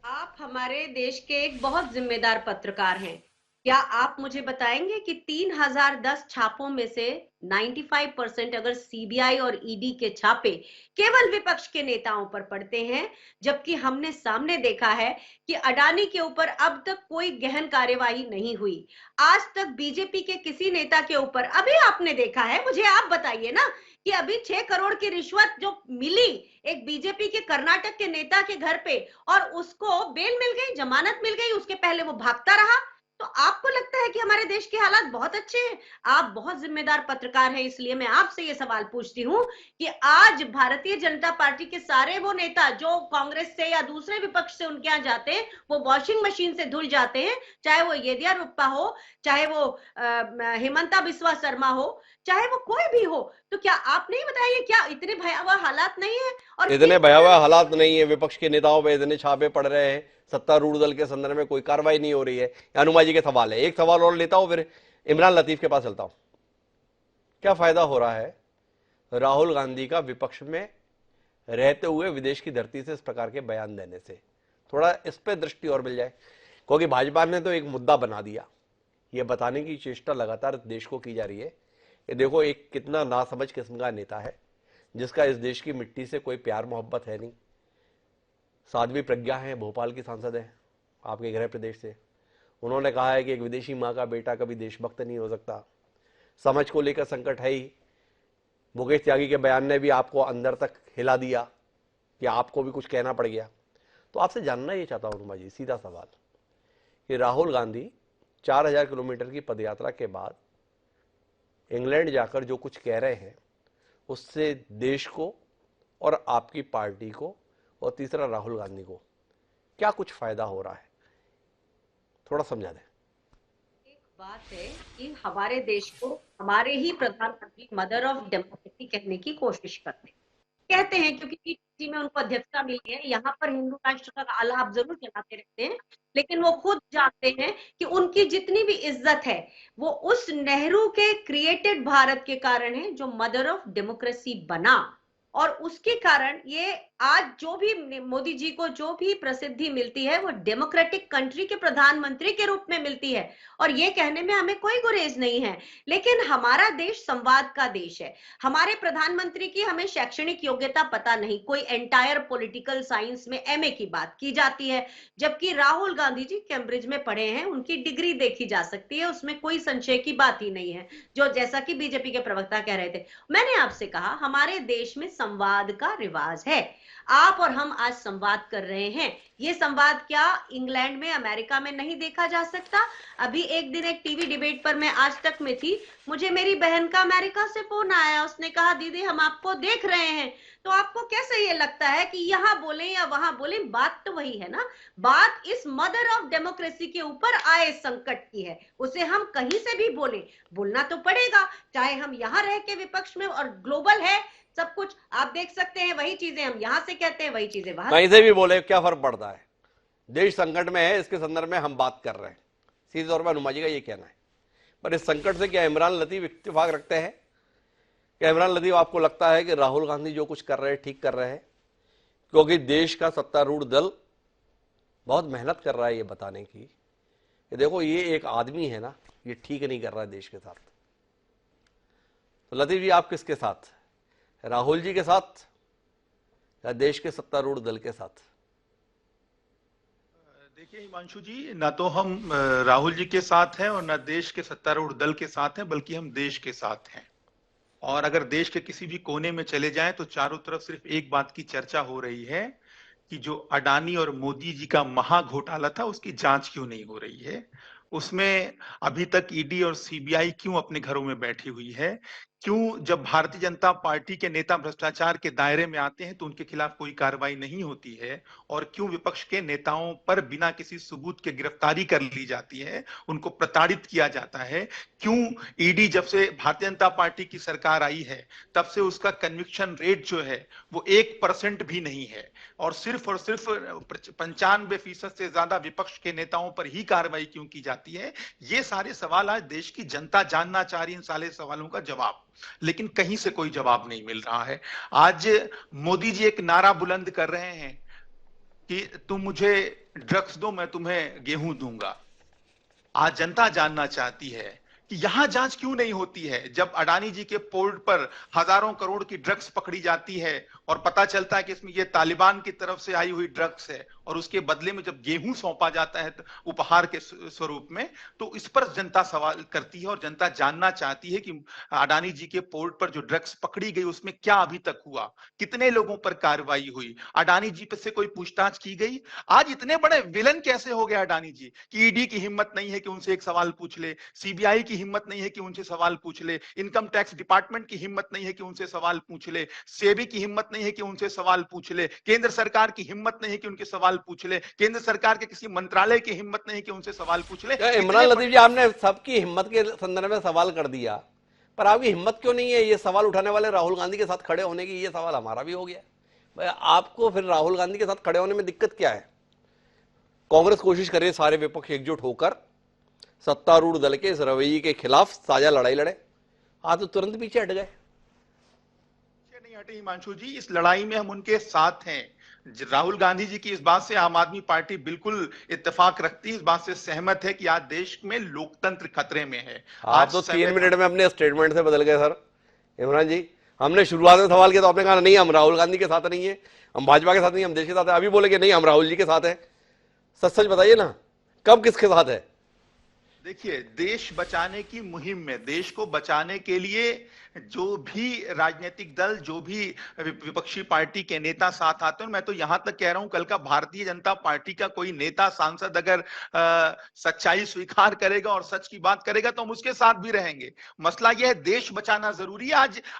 आप हमारे देश के एक बहुत जिम्मेदार पत्रकार हैं। क्या आप मुझे बताएंगे कि 3010 छापों में से 95% अगर सीबीआई और ईडी के छापे केवल विपक्ष के नेताओं पर पड़ते हैं, जबकि हमने सामने देखा है कि अडानी के ऊपर अब तक कोई गहन कार्यवाही नहीं हुई। आज तक बीजेपी के किसी नेता के ऊपर, अभी आपने देखा है, मुझे आप बताइए ना कि अभी 6 करोड़ की रिश्वत जो मिली एक बीजेपी के कर्नाटक के नेता के घर पे और उसको बेल मिल गई, जमानत मिल गई, उसके पहले वो भागता रहा। तो आपको लगता है कि हमारे देश के हालात बहुत अच्छे हैं? आप बहुत जिम्मेदार पत्रकार हैं, इसलिए मैं आपसे ये सवाल पूछती हूँ कि आज भारतीय जनता पार्टी के सारे वो नेता जो कांग्रेस से या दूसरे विपक्ष से उनके यहाँ जाते हैं, वो वॉशिंग मशीन से धुल जाते हैं, चाहे वो येदियुरप्पा हो, चाहे वो हेमंता बिस्वा शर्मा हो, चाहे वो कोई भी हो। तो क्या आप नहीं बताइए, क्या इतने भयावह हालात नहीं है? और इतने भयावह हालात नहीं है, विपक्ष के नेताओं पे इतने छापे पड़ रहे हैं, सत्तारूढ़ दल के संदर्भ में कोई कार्रवाई नहीं हो रही है। अनुमा जी के सवाल है, एक सवाल और लेता हूं, फिर इमरान लतीफ के पास चलता हूं। क्या फायदा हो रहा है राहुल गांधी का विपक्ष में रहते हुए विदेश की धरती से इस प्रकार के बयान देने से? थोड़ा इस पर दृष्टि और मिल जाए, क्योंकि भाजपा ने तो एक मुद्दा बना दिया, यह बताने की चेष्टा लगातार देश को की जा रही है कि देखो एक कितना नासमझ किस्म का नेता है जिसका इस देश की मिट्टी से कोई प्यार मोहब्बत है नहीं। साध्वी प्रज्ञा है, भोपाल की सांसद है आपके गृह प्रदेश से। उन्होंने कहा है कि एक विदेशी माँ का बेटा कभी देशभक्त नहीं हो सकता। समझ को लेकर संकट है ही। मुकेश त्यागी के बयान ने भी आपको अंदर तक हिला दिया कि आपको भी कुछ कहना पड़ गया। तो आपसे जानना ये चाहता हूँ उमा जी, सीधा सवाल, कि राहुल गांधी 4000 किलोमीटर की पदयात्रा के बाद इंग्लैंड जाकर जो कुछ कह रहे हैं, उससे देश को और आपकी पार्टी को और तीसरा राहुल गांधी को क्या कुछ फायदा हो रहा है, थोड़ा समझा दें। एक बात है कि हमारे देश को हमारे ही प्रधानमंत्री मदर ऑफ डेमोक्रेसी कहने की कोशिश कहते हैं, क्योंकि टीटी में उनको अध्यक्षता मिली है। यहाँ पर हिंदू राष्ट्र का आलाप जरूर चलाते रहते हैं, लेकिन वो खुद जानते हैं कि उनकी जितनी भी इज्जत है वो उस नेहरू के क्रिएटेड भारत के कारण है जो मदर ऑफ डेमोक्रेसी बना। और उसके कारण ये आज जो भी मोदी जी को जो भी प्रसिद्धि मिलती है वो डेमोक्रेटिक कंट्री के प्रधानमंत्री के रूप में मिलती है, और ये कहने में हमें कोई गुरेज नहीं है। लेकिन हमारा देश संवाद का देश है। हमारे प्रधानमंत्री की हमें शैक्षणिक योग्यता पता नहीं, कोई एंटायर पॉलिटिकल साइंस में एमए की बात की जाती है, जबकि राहुल गांधी जी कैम्ब्रिज में पढ़े हैं, उनकी डिग्री देखी जा सकती है, उसमें कोई संशय की बात ही नहीं है, जो जैसा कि बीजेपी के प्रवक्ता कह रहे थे। मैंने आपसे कहा हमारे देश में संवाद का रिवाज है। आप और हम आज संवाद कर रहे हैं। ये संवाद क्या इंग्लैंड में, अमेरिका में नहीं देखा जा सकता? अभी एक दिन एक टीवी डिबेट पर मैं आज तक में थी, मुझे मेरी बहन का अमेरिका से फोन आया, उसने कहा दीदी हम आपको देख रहे हैं। तो आपको कैसे ये लगता है कि यहाँ बोले या वहां बोले, बात तो वही है ना। बात इस मदर ऑफ डेमोक्रेसी के ऊपर आए संकट की है, उसे हम कहीं से भी बोलना तो पड़ेगा, चाहे हम यहाँ रह के विपक्ष में, और ग्लोबल है सब कुछ, आप देख सकते हैं वही चीजें हम यहां से कहते हैं, वही चीजें वहां कहीं से भी बोले क्या फर्क पड़ता है। देश संकट में है, इसके संदर्भ में हम बात कर रहे हैं, सीधे तौर पर अनुमा जी का ये कहना है। पर इस संकट से क्या इमरान लतीफ इत्तेफाक रखते हैं? क्या इमरान लतीफ आपको लगता है कि राहुल गांधी जो कुछ कर रहे हैं ठीक कर रहे हैं? क्योंकि देश का सत्तारूढ़ दल बहुत मेहनत कर रहा है ये बताने की कि देखो ये एक आदमी है ना, ये ठीक नहीं कर रहा है देश के साथ। तो लतीफ जी आप किसके साथ, राहुल जी के साथ या देश के सत्तारूढ़ दल के साथ? देखिए हिमांशु जी, ना तो हम राहुल जी के साथ हैं और ना देश के सत्तारूढ़ दल के साथ हैं, बल्कि हम देश के साथ हैं। और अगर देश के किसी भी कोने में चले जाएं तो चारों तरफ सिर्फ एक बात की चर्चा हो रही है कि जो अडानी और मोदी जी का महा घोटाला था उसकी जांच क्यों नहीं हो रही है, उसमें अभी तक ईडी और सीबीआई क्यों अपने घरों में बैठी हुई है, क्यों जब भारतीय जनता पार्टी के नेता भ्रष्टाचार के दायरे में आते हैं तो उनके खिलाफ कोई कार्रवाई नहीं होती है, और क्यों विपक्ष के नेताओं पर बिना किसी सबूत के गिरफ्तारी कर ली जाती है, उनको प्रताड़ित किया जाता है, क्यों ईडी जब से भारतीय जनता पार्टी की सरकार आई है तब से उसका कन्विक्शन रेट जो है वो 1% भी नहीं है, और सिर्फ 95% से ज्यादा विपक्ष के नेताओं पर ही कार्रवाई क्यों की जाती है। ये सारे सवाल आज देश की जनता जानना चाह रही है, इन सारे सवालों का जवाब, लेकिन कहीं से कोई जवाब नहीं मिल रहा है। आज मोदी जी एक नारा बुलंद कर रहे हैं कि तुम मुझे ड्रग्स दो मैं तुम्हें गेहूं दूंगा। आज जनता जानना चाहती है कि यहां जांच क्यों नहीं होती है। जब अडानी जी के पोर्ट पर हजारों करोड़ की ड्रग्स पकड़ी जाती है और पता चलता है कि इसमें ये तालिबान की तरफ से आई हुई ड्रग्स है, और उसके बदले में जब गेहूं सौंपा जाता है उपहार के स्वरूप में, तो इस पर जनता सवाल करती है और जनता जानना चाहती है कि अडानी जी के पोर्ट पर जो ड्रग्स पकड़ी गई उसमें क्या अभी तक हुआ, कितने लोगों पर कार्रवाई हुई, अडानी जी पर से कोई पूछताछ की गई। आज इतने बड़े विलन कैसे हो गए अडानी जी कि ईडी की हिम्मत नहीं है कि उनसे एक सवाल पूछ ले, सीबीआई की हिम्मत नहीं है कि उनसे सवाल पूछ ले, इनकम टैक्स डिपार्टमेंट की हिम्मत नहीं है कि उनसे सवाल पूछ ले, सेबी की हिम्मत नहीं है कि उनसे सवाल पूछ ले, केंद्र सरकार की हिम्मत नहीं है कि उनके सवाल पूछ ले, केंद्र सरकार के किसी मंत्रालय की हिम्मत नहीं है कि उनसे सवाल पूछ ले। इमरान लतीफ जी आपने सबकी हिम्मत के संदर्भ में सवाल कर दिया, पर आपकी हिम्मत क्यों नहीं है ये सवाल उठाने वाले राहुल गांधी के साथ खड़े होने की? ये सवाल हमारा भी हो गया भाई, आपको फिर राहुल गांधी के साथ खड़े होने में दिक्कत क्या है? कांग्रेस कोशिश करे सारे विपक्ष एकजुट होकर सत्तारूढ़ दल के इस रवैये के खिलाफ साझा लड़ाई लड़े, आप तो तुरंत पीछे हट गए। नहीं हटे हिमांशु जी, इस लड़ाई में हम उनके साथ हैं। राहुल गांधी जी की इस बात से आम आदमी पार्टी बिल्कुल इत्तेफाक रखती है, इस बात से सहमत है कि आज देश में लोकतंत्र खतरे में है। आप तो 3 मिनट में अपने स्टेटमेंट से बदल गए सर। इमरान जी हमने शुरुआत में सवाल किया तो आपने कहा नहीं हम राहुल गांधी के साथ नहीं है, हम भाजपा के साथ नहीं, हम देश के साथ है। अभी बोले कि नहीं हम राहुल जी के साथ है। सच सच बताइए ना, कब किसके साथ है? देखिए, देश बचाने की मुहिम में, देश को बचाने के लिए जो भी राजनीतिक दल, जो भी विपक्षी पार्टी के नेता साथ आते हैं, मैं तो यहां तक कह रहा हूं कल का भारतीय जनता पार्टी का कोई नेता सांसद अगर सच्चाई स्वीकार करेगा और सच की बात करेगा तो हम उसके साथ भी रहेंगे। मसला यह है, देश बचाना जरूरी है।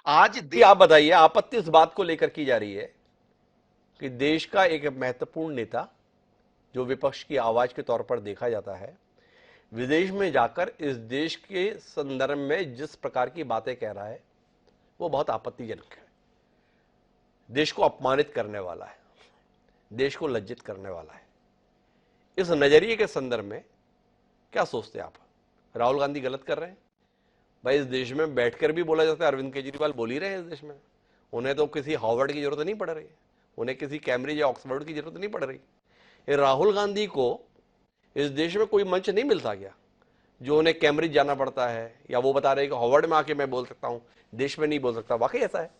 आज आप बताइए, आपत्ति इस बात को लेकर की जा रही है कि देश का एक महत्वपूर्ण नेता जो विपक्ष की आवाज के तौर पर देखा जाता है, विदेश में जाकर इस देश के संदर्भ में जिस प्रकार की बातें कह रहा है वो बहुत आपत्तिजनक है। देश को अपमानित करने वाला है, देश को लज्जित करने वाला है। इस नजरिए के संदर्भ में क्या सोचते हैं आप? राहुल गांधी गलत कर रहे हैं? भाई इस देश में बैठकर भी बोला जाता है, अरविंद केजरीवाल बोल ही रहे हैं इस देश में। उन्हें तो किसी हार्वर्ड की जरूरत नहीं पड़ रही है, उन्हें किसी कैम्ब्रिज या ऑक्सफोर्ड की जरूरत नहीं पड़ रही। ये राहुल गांधी को इस देश में कोई मंच नहीं मिलता क्या जो उन्हें कैम्ब्रिज जाना पड़ता है, या वो बता रहे हैं कि हार्वर्ड में आके मैं बोल सकता हूं, देश में नहीं बोल सकता? वाकई ऐसा है?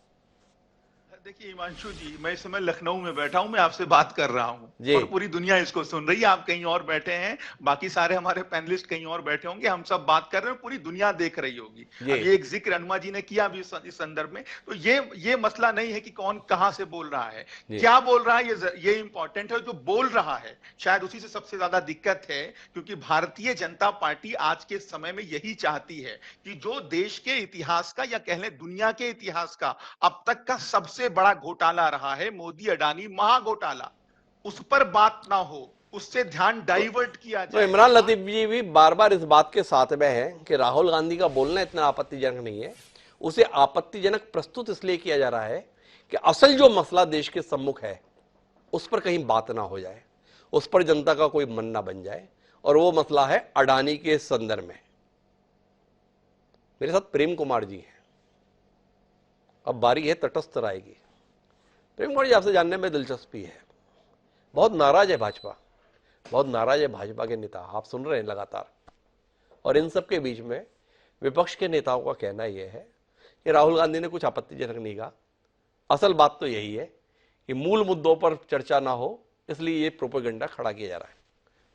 देखिए हिमांशु जी, मैं इस समय लखनऊ में बैठा हूं, मैं आपसे बात कर रहा हूं और पूरी दुनिया इसको सुन रही है। आप कहीं और बैठे हैं, बाकी सारे हमारे पैनलिस्ट कहीं और बैठे होंगे, हम सब बात कर रहे हैं, पूरी दुनिया देख रही होगी। अब ये एक जिक्र अनुमा जी ने किया भी इस संदर्भ में, तो ये मसला नहीं है कि कौन कहां से बोल रहा है, क्या बोल रहा है, ये इंपॉर्टेंट है। जो बोल रहा है शायद उसी से सबसे ज्यादा दिक्कत है, क्योंकि भारतीय जनता पार्टी आज के समय में यही चाहती है कि जो देश के इतिहास का या कह लें दुनिया के इतिहास का अब तक का सबसे बड़ा घोटाला रहा है, मोदी अडानी महाघोटाला, उस पर बात ना हो, उससे ध्यान डाइवर्ट किया जाए। तो इमरान लतीफ जी भी बार बार इस बात के साथ में है कि राहुल गांधी का बोलना इतना आपत्तिजनक नहीं है, उसे आपत्तिजनक प्रस्तुत इसलिए किया जा रहा है कि असल जो मसला देश के सम्मुख है उस पर कहीं बात ना हो जाए, उस पर जनता का कोई मन ना बन जाए, और वो मसला है अडानी के संदर्भ में। मेरे साथ प्रेम कुमार जी हैं, अब बारी है तटस्थ राय की। प्रेम कुमार जी, आपसे जानने में दिलचस्पी है। बहुत नाराज है भाजपा, बहुत नाराज है भाजपा के नेता, आप सुन रहे हैं लगातार, और इन सब के बीच में विपक्ष के नेताओं का कहना यह है कि राहुल गांधी ने कुछ आपत्तिजनक नहीं कहा। असल बात तो यही है कि मूल मुद्दों पर चर्चा ना हो, इसलिए ये प्रोपेगेंडा खड़ा किया जा रहा है।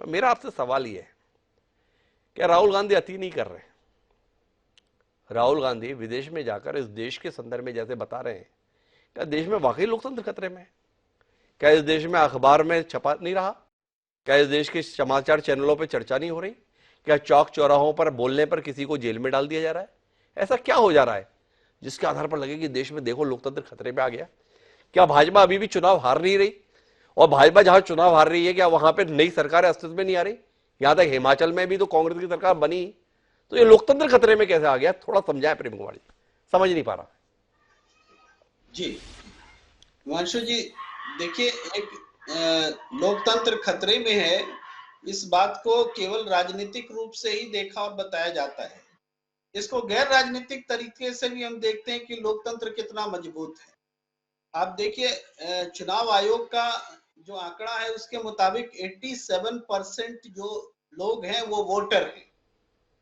पर मेरा आपसे सवाल ये है कि राहुल गांधी अति नहीं कर रहे? राहुल गांधी विदेश में जाकर इस देश के संदर्भ में जैसे बता रहे हैं, क्या देश में वाकई लोकतंत्र खतरे में है? क्या इस देश में अखबार में छपा नहीं रहा? क्या इस देश के समाचार चैनलों पर चर्चा नहीं हो रही? क्या चौक चौराहों पर बोलने पर किसी को जेल में डाल दिया जा रहा है? ऐसा क्या हो जा रहा है जिसके आधार पर लगे कि देश में देखो लोकतंत्र खतरे में आ गया? क्या भाजपा अभी भी चुनाव हार नहीं रही? और भाजपा जहां चुनाव हार रही है, क्या वहां पर नई सरकार अस्तित्व में नहीं आ रही? यहां तक हिमाचल में भी तो कांग्रेस की सरकार बनी, तो ये लोकतंत्र खतरे में कैसे आ गया? थोड़ा समझाए प्रेम कुमार जी, समझ नहीं पा रहा। जी हिमांशु जी, देखिए, एक लोकतंत्र खतरे में है, इस बात को केवल राजनीतिक रूप से ही देखा और बताया जाता है। इसको गैर राजनीतिक तरीके से भी हम देखते हैं कि लोकतंत्र कितना मजबूत है। आप देखिए, चुनाव आयोग का जो आंकड़ा है उसके मुताबिक 87% जो लोग हैं वो वोटर हैं,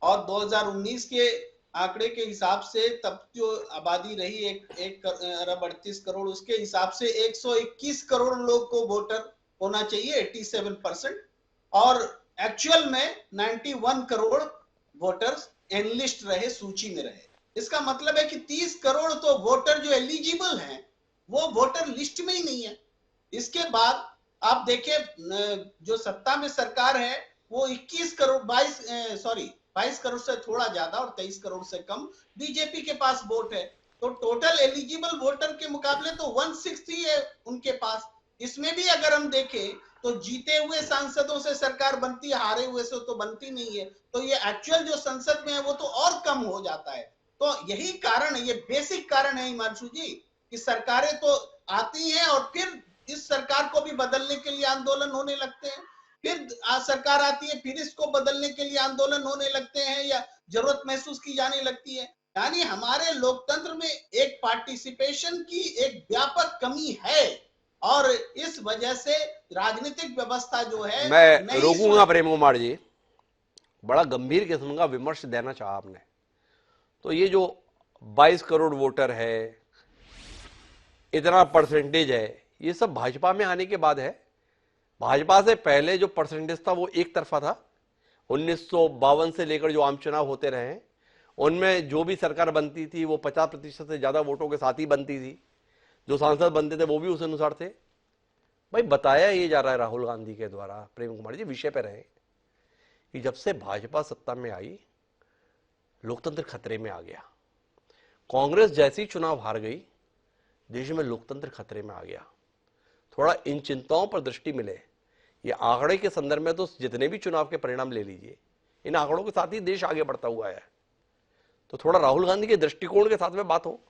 और 2019 के आंकड़े के हिसाब से तब जो आबादी रही 1 अरब 38 करोड़, उसके हिसाब से 121 करोड़ लोग को वोटर होना चाहिए, 87%, और एक्चुअल में 91 करोड़ वोटर्स एनलिस्ट रहे, सूची में रहे। इसका मतलब है कि 30 करोड़ तो वोटर जो एलिजिबल हैं वो वोटर लिस्ट में ही नहीं है। इसके बाद आप देखिए, जो सत्ता में सरकार है वो 22 करोड़ से थोड़ा ज्यादा और 23 करोड़ से कम बीजेपी के पास वोट है। तो टोटल एलिजिबल वोटर के मुकाबले तो 1/6 ही है उनके पास। इसमें भी अगर हम देखें तो जीते हुए सांसदों से सरकार बनती है, हारे हुए से तो बनती नहीं है। तो ये एक्चुअल जो संसद में है वो तो और कम हो जाता है। तो यही कारण है, ये बेसिक कारण है हिमांशु जी, कि सरकारें तो आती हैं और फिर इस सरकार को भी बदलने के लिए आंदोलन होने लगते हैं, फिर सरकार आती है, फिर इसको बदलने के लिए आंदोलन होने लगते हैं या जरूरत महसूस की जाने लगती है। यानी हमारे लोकतंत्र में एक पार्टिसिपेशन की एक व्यापक कमी है, और इस वजह से राजनीतिक व्यवस्था जो है, मैं रोकूंगा प्रेम कुमार जी, बड़ा गंभीर किस्म का विमर्श देना चाहा आपने। तो ये जो 22 करोड़ वोटर है, इतना परसेंटेज है, ये सब भाजपा में आने के बाद है। भाजपा से पहले जो परसेंटेज था वो एक तरफा था। 1952 से लेकर जो आम चुनाव होते रहे हैं उनमें जो भी सरकार बनती थी वो 50% से ज्यादा वोटों के साथ ही बनती थी। जो सांसद बनते थे वो भी उस अनुसार थे। भाई बताया ये जा रहा है राहुल गांधी के द्वारा, प्रेम कुमार जी विषय पे रहे, कि जब से भाजपा सत्ता में आई लोकतंत्र खतरे में आ गया। कांग्रेस जैसी चुनाव हार गई, देश में लोकतंत्र खतरे में आ गया। थोड़ा इन चिंताओं पर दृष्टि मिले। ये आंकड़े के संदर्भ में तो जितने भी चुनाव के परिणाम ले लीजिए, इन आंकड़ों के साथ ही देश आगे बढ़ता हुआ है। तो थोड़ा राहुल गांधी के दृष्टिकोण के साथ में बात हो।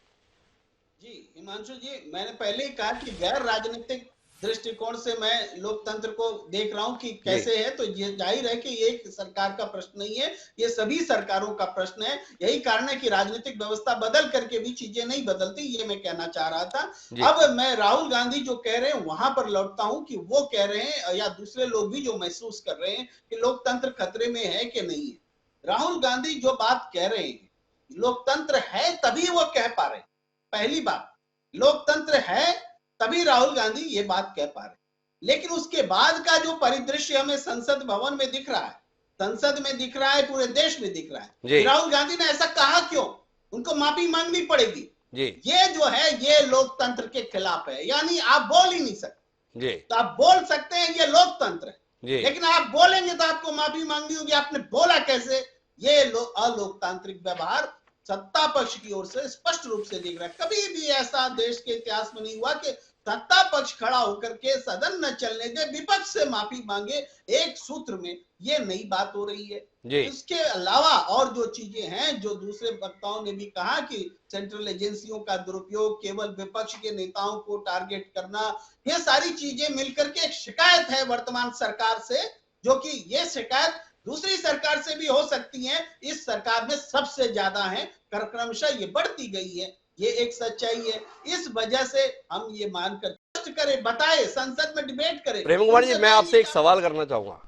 जी हिमांशु जी, मैंने पहले ही कहा कि गैर राजनीतिक दृष्टिकोण से मैं लोकतंत्र को देख रहा हूं कि कैसे है। तो ये जाहिर है कि ये एक सरकार का प्रश्न नहीं है, ये सभी सरकारों का प्रश्न है। यही कारण है कि राजनीतिक व्यवस्था बदल करके भी चीजें नहीं बदलती, ये मैं कहना चाह रहा था। अब मैं राहुल गांधी जो कह रहे हैं वहां पर लौटता हूं कि वो कह रहे हैं या दूसरे लोग भी जो महसूस कर रहे हैं कि लोकतंत्र खतरे में है कि नहीं है। राहुल गांधी जो बात कह रहे हैं, लोकतंत्र है तभी वो कह पा रहे हैं। पहली बात, लोकतंत्र है तभी राहुल गांधी ये बात कह पा रहे। लेकिन उसके बाद का जो परिदृश्य हमें संसद भवन में दिख रहा है, संसद में दिख रहा है, पूरे देश में दिख रहा है, राहुल गांधी ने ऐसा कहा क्यों? उनको माफी मांगनी पड़ेगी। ये जो है ये लोकतंत्र के खिलाफ है। यानी आप बोल ही नहीं सकते। तो आप बोल सकते हैं ये लोकतंत्र है, लेकिन आप बोलेंगे तो आपको माफी मांगनी होगी। आपने बोला कैसे? ये अलोकतांत्रिक व्यवहार सत्ता पक्ष की ओर से स्पष्ट रूप से दिख रहा है। कभी भी ऐसा देश के इतिहास में नहीं हुआ कि सत्ता पक्ष खड़ा होकर के सदन न चलने दे, विपक्ष से माफी मांगे एक सूत्र में। ये नई बात हो रही है। इसके अलावा और जो चीजें हैं, जो दूसरे वक्ताओं ने भी कहा कि सेंट्रल एजेंसियों का दुरुपयोग, केवल विपक्ष के नेताओं को टारगेट करना, ये सारी चीजें मिलकर के एक शिकायत है वर्तमान सरकार से, जो कि ये शिकायत दूसरी सरकार से भी हो सकती है, इस सरकार में सबसे ज्यादा है, क्रमशः ये बढ़ती गई है। ये एक सच्चाई है। इस वजह से हम ये मानकर करें, बताए, संसद में डिबेट करें। प्रेम कुमार जी, मैं आपसे एक सवाल करना चाहूंगा,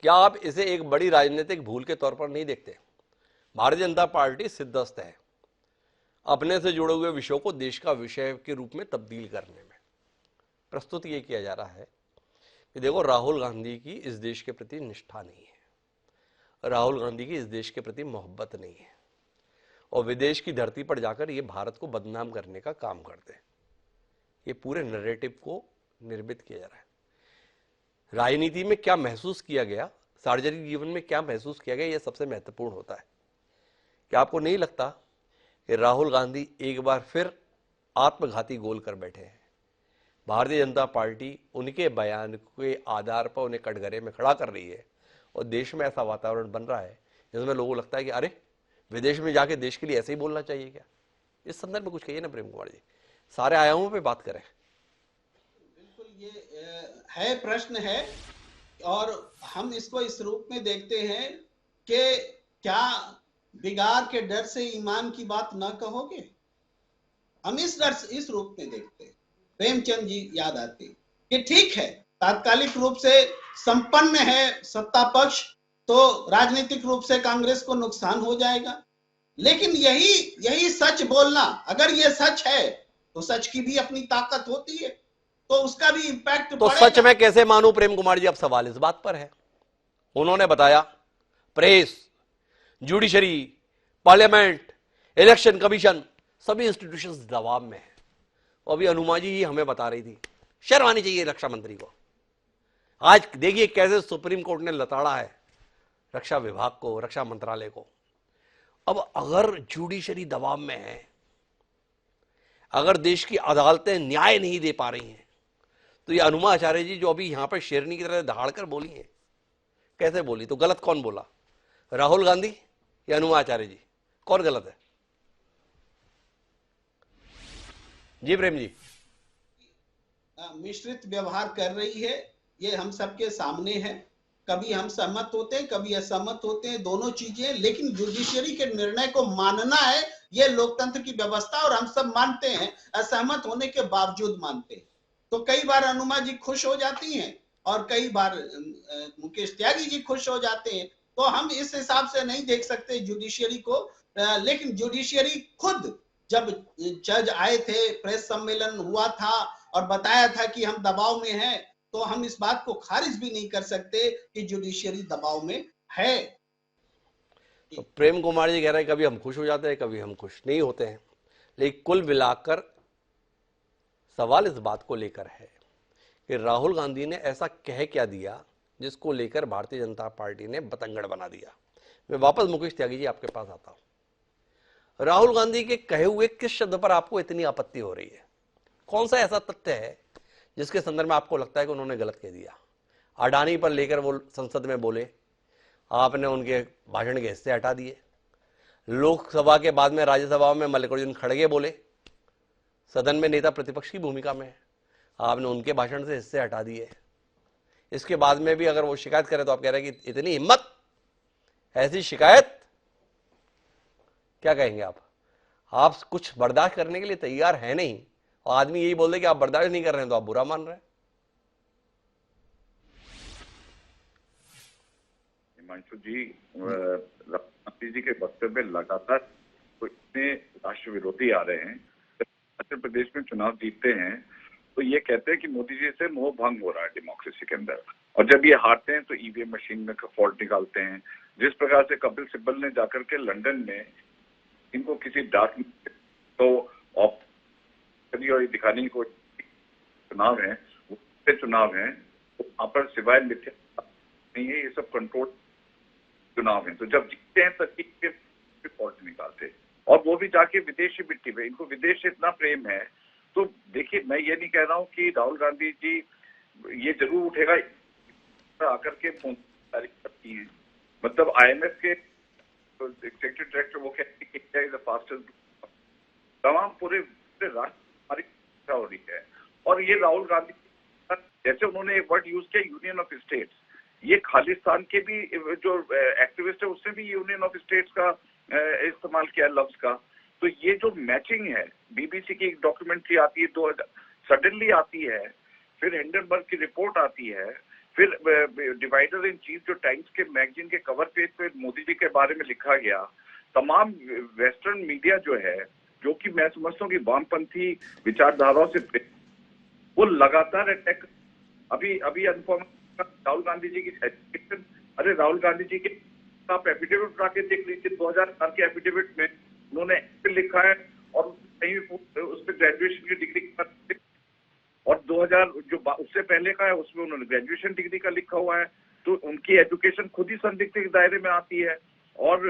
क्या आप इसे एक बड़ी राजनीतिक भूल के तौर पर नहीं देखते? भारतीय जनता पार्टी सिद्धस्त है अपने से जुड़े हुए विषयों को देश का विषय के रूप में तब्दील करने में। प्रस्तुत ये किया जा रहा है कि देखो, राहुल गांधी की इस देश के प्रति निष्ठा नहीं है, राहुल गांधी की इस देश के प्रति मोहब्बत नहीं है, और विदेश की धरती पर जाकर ये भारत को बदनाम करने का काम करते हैं। ये पूरे नैरेटिव को निर्मित किया जा रहा है। राजनीति में क्या महसूस किया गया, सार्वजनिक जीवन में क्या महसूस किया गया, यह सबसे महत्वपूर्ण होता है। क्या आपको नहीं लगता कि राहुल गांधी एक बार फिर आत्मघाती गोल कर बैठे हैं? भारतीय जनता पार्टी उनके बयान के आधार पर उन्हें कटघरे में खड़ा कर रही है, और देश में ऐसा वातावरण बन रहा है जिसमें लोगों को लगता है कि अरे, विदेश में जाके देश के लिए ऐसे ही बोलना चाहिए क्या? इस संदर्भ में कुछ कहिए ना प्रेम कुमार जी, सारे आयामों पे बात करें। बिल्कुल, ये है, प्रश्न है, और हम इसको इस रूप में देखते हैं कि क्या बिगाड़ के डर से ईमान की बात ना कहोगे? हम इस रूप में देखते हैं। प्रेमचंद जी याद आते कि ठीक है, तात्कालिक रूप से संपन्न है सत्ता पक्ष, तो राजनीतिक रूप से कांग्रेस को नुकसान हो जाएगा। लेकिन यही सच बोलना, अगर ये सच है तो सच की भी अपनी ताकत होती है, तो उसका भी इंपैक्ट तो सच में कैसे मानूं प्रेम कुमार जी? अब सवाल इस बात पर है। उन्होंने बताया press, judiciary, parliament, election commission, सभी इंस्टीट्यूशंस दबाव में है। अभी अनुमा जी हमें बता रही थी, शर्म आनी चाहिए रक्षा मंत्री को। आज देखिए कैसे सुप्रीम कोर्ट ने लताड़ा है रक्षा विभाग को, रक्षा मंत्रालय को। अब अगर जुडिशरी दबाव में है, अगर देश की अदालतें न्याय नहीं दे पा रही हैं, तो ये अनुमा आचार्य जी जो अभी यहां पर शेरनी की तरह दहाड़ कर बोली है, कैसे बोली? तो गलत कौन बोला, राहुल गांधी या अनुमा आचार्य जी? कौन गलत है? जी प्रेम जी। मिश्रित व्यवहार कर रही है, ये हम सबके सामने है। कभी हम सहमत होते हैं, कभी असहमत होते हैं, दोनों चीजें। लेकिन जुडिशरी के निर्णय को मानना है, ये लोकतंत्र की व्यवस्था, और हम सब मानते हैं, असहमत होने के बावजूद मानते हैं। तो कई बार अनुमा जी खुश हो जाती हैं और कई बार मुकेश त्यागी जी खुश हो जाते हैं। तो हम इस हिसाब से नहीं देख सकते जुडिशरी को। लेकिन जुडिशरी खुद जब जज आए थे, प्रेस सम्मेलन हुआ था और बताया था कि हम दबाव में हैं, तो हम इस बात को खारिज भी नहीं कर सकते कि जुडिशियरी दबाव में है। तो प्रेम कुमार जी कह रहे हैं कभी हम खुश हो जाते हैं, कभी हम खुश नहीं होते हैं, लेकिन कुल मिलाकर सवाल इस बात को लेकर है कि राहुल गांधी ने ऐसा कह क्या दिया जिसको लेकर भारतीय जनता पार्टी ने बतंगड़ बना दिया। मैं वापस मुकेश त्यागी जी आपके पास आता हूं। राहुल गांधी के कहे हुए किस शब्द पर आपको इतनी आपत्ति हो रही है? कौन सा ऐसा तथ्य है जिसके संदर्भ में आपको लगता है कि उन्होंने गलत कह दिया? अडानी पर लेकर वो संसद में बोले, आपने उनके भाषण के हिस्से हटा दिए। लोकसभा के बाद में राज्यसभा में मल्लिकार्जुन खड़गे बोले, सदन में नेता प्रतिपक्ष की भूमिका में है, आपने उनके भाषण से हिस्से हटा दिए। इसके बाद में भी अगर वो शिकायत करे तो आप कह रहे हैं कि इतनी हिम्मत, ऐसी शिकायत, क्या कहेंगे आप? आप कुछ बर्दाश्त करने के लिए तैयार है नहीं, और आदमी यही बोल दे कि आप बर्दाश्त नहीं कर रहे हैं तो आप बुरा मान रहे हैं। हिमांशु जी, गांधी जी के वक्तव्य में लगातार तो इतने राष्ट्र विरोधी आ रहे हैं। उत्तर प्रदेश में चुनाव जीतते हैं तो ये कहते हैं कि मोदी जी से मोह भंग हो रहा है डेमोक्रेसी के अंदर, और जब ये हारते हैं तो ईवीएम मशीन में फॉल्ट निकालते हैं। जिस प्रकार से कपिल सिब्बल ने जाकर के लंदन में इनको किसी डाक तो और दिखाने को चुनाव है, वो चुनाव है, तो वहां पर सिवाय मिथ्या नहीं है, ये सब कंट्रोल चुनाव है। तो जब जीतते हैं तब फॉल्ट निकालते हैं, और वो भी जाके विदेशी मिट्टी पे। इनको विदेश से इतना प्रेम है। तो देखिए, मैं ये नहीं कह रहा हूँ कि राहुल गांधी जी ये जरूर उठेगा आकर के मतलब IMF के एग्जीक्यूटिव डायरेक्टर वो कहते हैं कि इंडिया इज द फास्टेस्ट, तमाम पूरे राष्ट्र हमारी हो रही है। और ये राहुल गांधी जैसे उन्होंने एक वर्ड यूज किया, यूनियन ऑफ स्टेट्स, ये खालिस्तान के भी जो एक्टिविस्ट है उसने भी यूनियन ऑफ स्टेट्स का इस्तेमाल किया लफ्ज का। तो ये जो मैचिंग है, BBC की एक डॉक्यूमेंट्री आती है 2000 सडनली आती है, फिर हिंडनबर्ग की रिपोर्ट आती है, फिर डिवाइडर इन चीफ जो टाइम्स के मैगजीन के कवर पेज पे मोदी जी के बारे में लिखा गया। तमाम वेस्टर्न मीडिया जो है, जो कि मैं समझता हूँ कि वामपंथी विचारधाराओं से, वो लगातार अटैक। अभी अनुपम राहुल गांधी जी की एजुकेशन, अरे राहुल गांधी जी के आप एफिडेविट उठा के देख लीजिए, 2004 के एफिडेविट में उन्होंने लिखा है और कहीं उस पर ग्रेजुएशन की डिग्री, और 2000 जो उससे पहले का है उसमें उन्होंने ग्रेजुएशन डिग्री का लिखा हुआ है। तो उनकी एजुकेशन खुद ही संदिग्ध के दायरे में आती है। और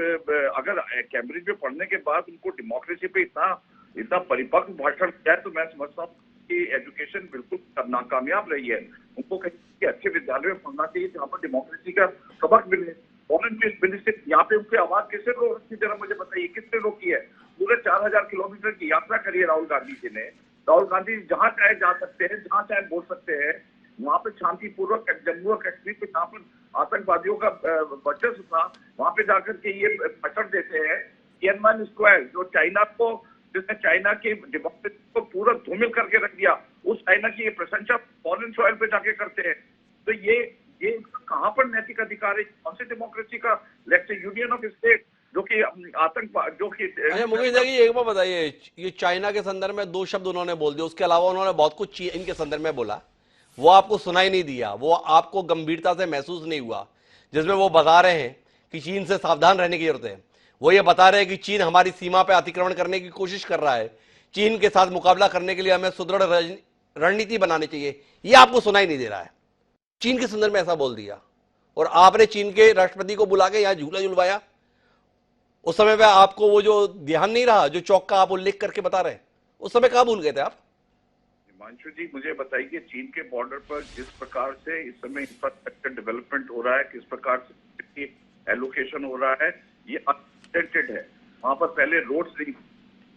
अगर कैम्ब्रिज में पढ़ने के बाद उनको डेमोक्रेसी पे इतना परिपक्व भाषण किया है, तो मैं समझता हूँ कि एजुकेशन बिल्कुल नाकामयाब रही है। उनको कहीं अच्छे विद्यालय में पढ़ना चाहिए जहाँ पर डेमोक्रेसी का सबक मिले। यहाँ पे उनकी आवाज किसने रोक रखी, जरा मुझे बताइए, किसने रोकी है? पूरे 4000 किलोमीटर की यात्रा करी है राहुल गांधी जी ने। राहुल गांधी जहां चाहे जा सकते हैं, जहां चाहे बोल सकते हैं। वहां पे शांतिपूर्वक जम्मू और कश्मीर पे जहाँ पर आतंकवादियों का वर्चस्व था, वहां पे जाकर के ये भाषण देते हैं। तियाननमेन स्क्वायर, जो चाइना को, जिसने चाइना की डेमोक्रेसी को पूरा धूमिल करके रख दिया, उस चाइना की ये प्रशंसा फॉरेन सॉइल पे जाके करते हैं। तो ये कहाँ पर नैतिक अधिकार है? कौन सी डेमोक्रेसी का यूनियन ऑफ स्टेट जो कि आतंकवाद, जो कि अच्छा मुकेश जी एक बार बताइए, ये चाइना के संदर्भ में 2 शब्द उन्होंने बोल दिए, उसके अलावा उन्होंने बहुत कुछ इनके संदर्भ में बोला, वो आपको सुनाई नहीं दिया, वो आपको गंभीरता से महसूस नहीं हुआ, जिसमें वो बता रहे हैं कि चीन से सावधान रहने की जरूरत है। वो ये बता रहे हैं कि चीन हमारी सीमा पर अतिक्रमण करने की कोशिश कर रहा है, चीन के साथ मुकाबला करने के लिए हमें सुदृढ़ रणनीति बनानी चाहिए। ये आपको सुनाई नहीं दे रहा है। चीन के संदर्भ में ऐसा बोल दिया, और आपने चीन के राष्ट्रपति को बुला के यहां झूला झुलवाया। उस समय पे आपको वो जो ध्यान नहीं रहा, जो चौक का आप उल्लेख करके बता रहे हैं, उस समय कहाँ भूल गए थे आप? हिमांशु जी, मुझे बताइए, चीन के बॉर्डर पर जिस प्रकार से इस समय इंफ्रास्ट्रक्चर डेवलपमेंट हो रहा है, किस प्रकार से एलोकेशन हो रहा है, ये अनप्रेसिडेंटेड है। वहां पर पहले रोड्स नहीं,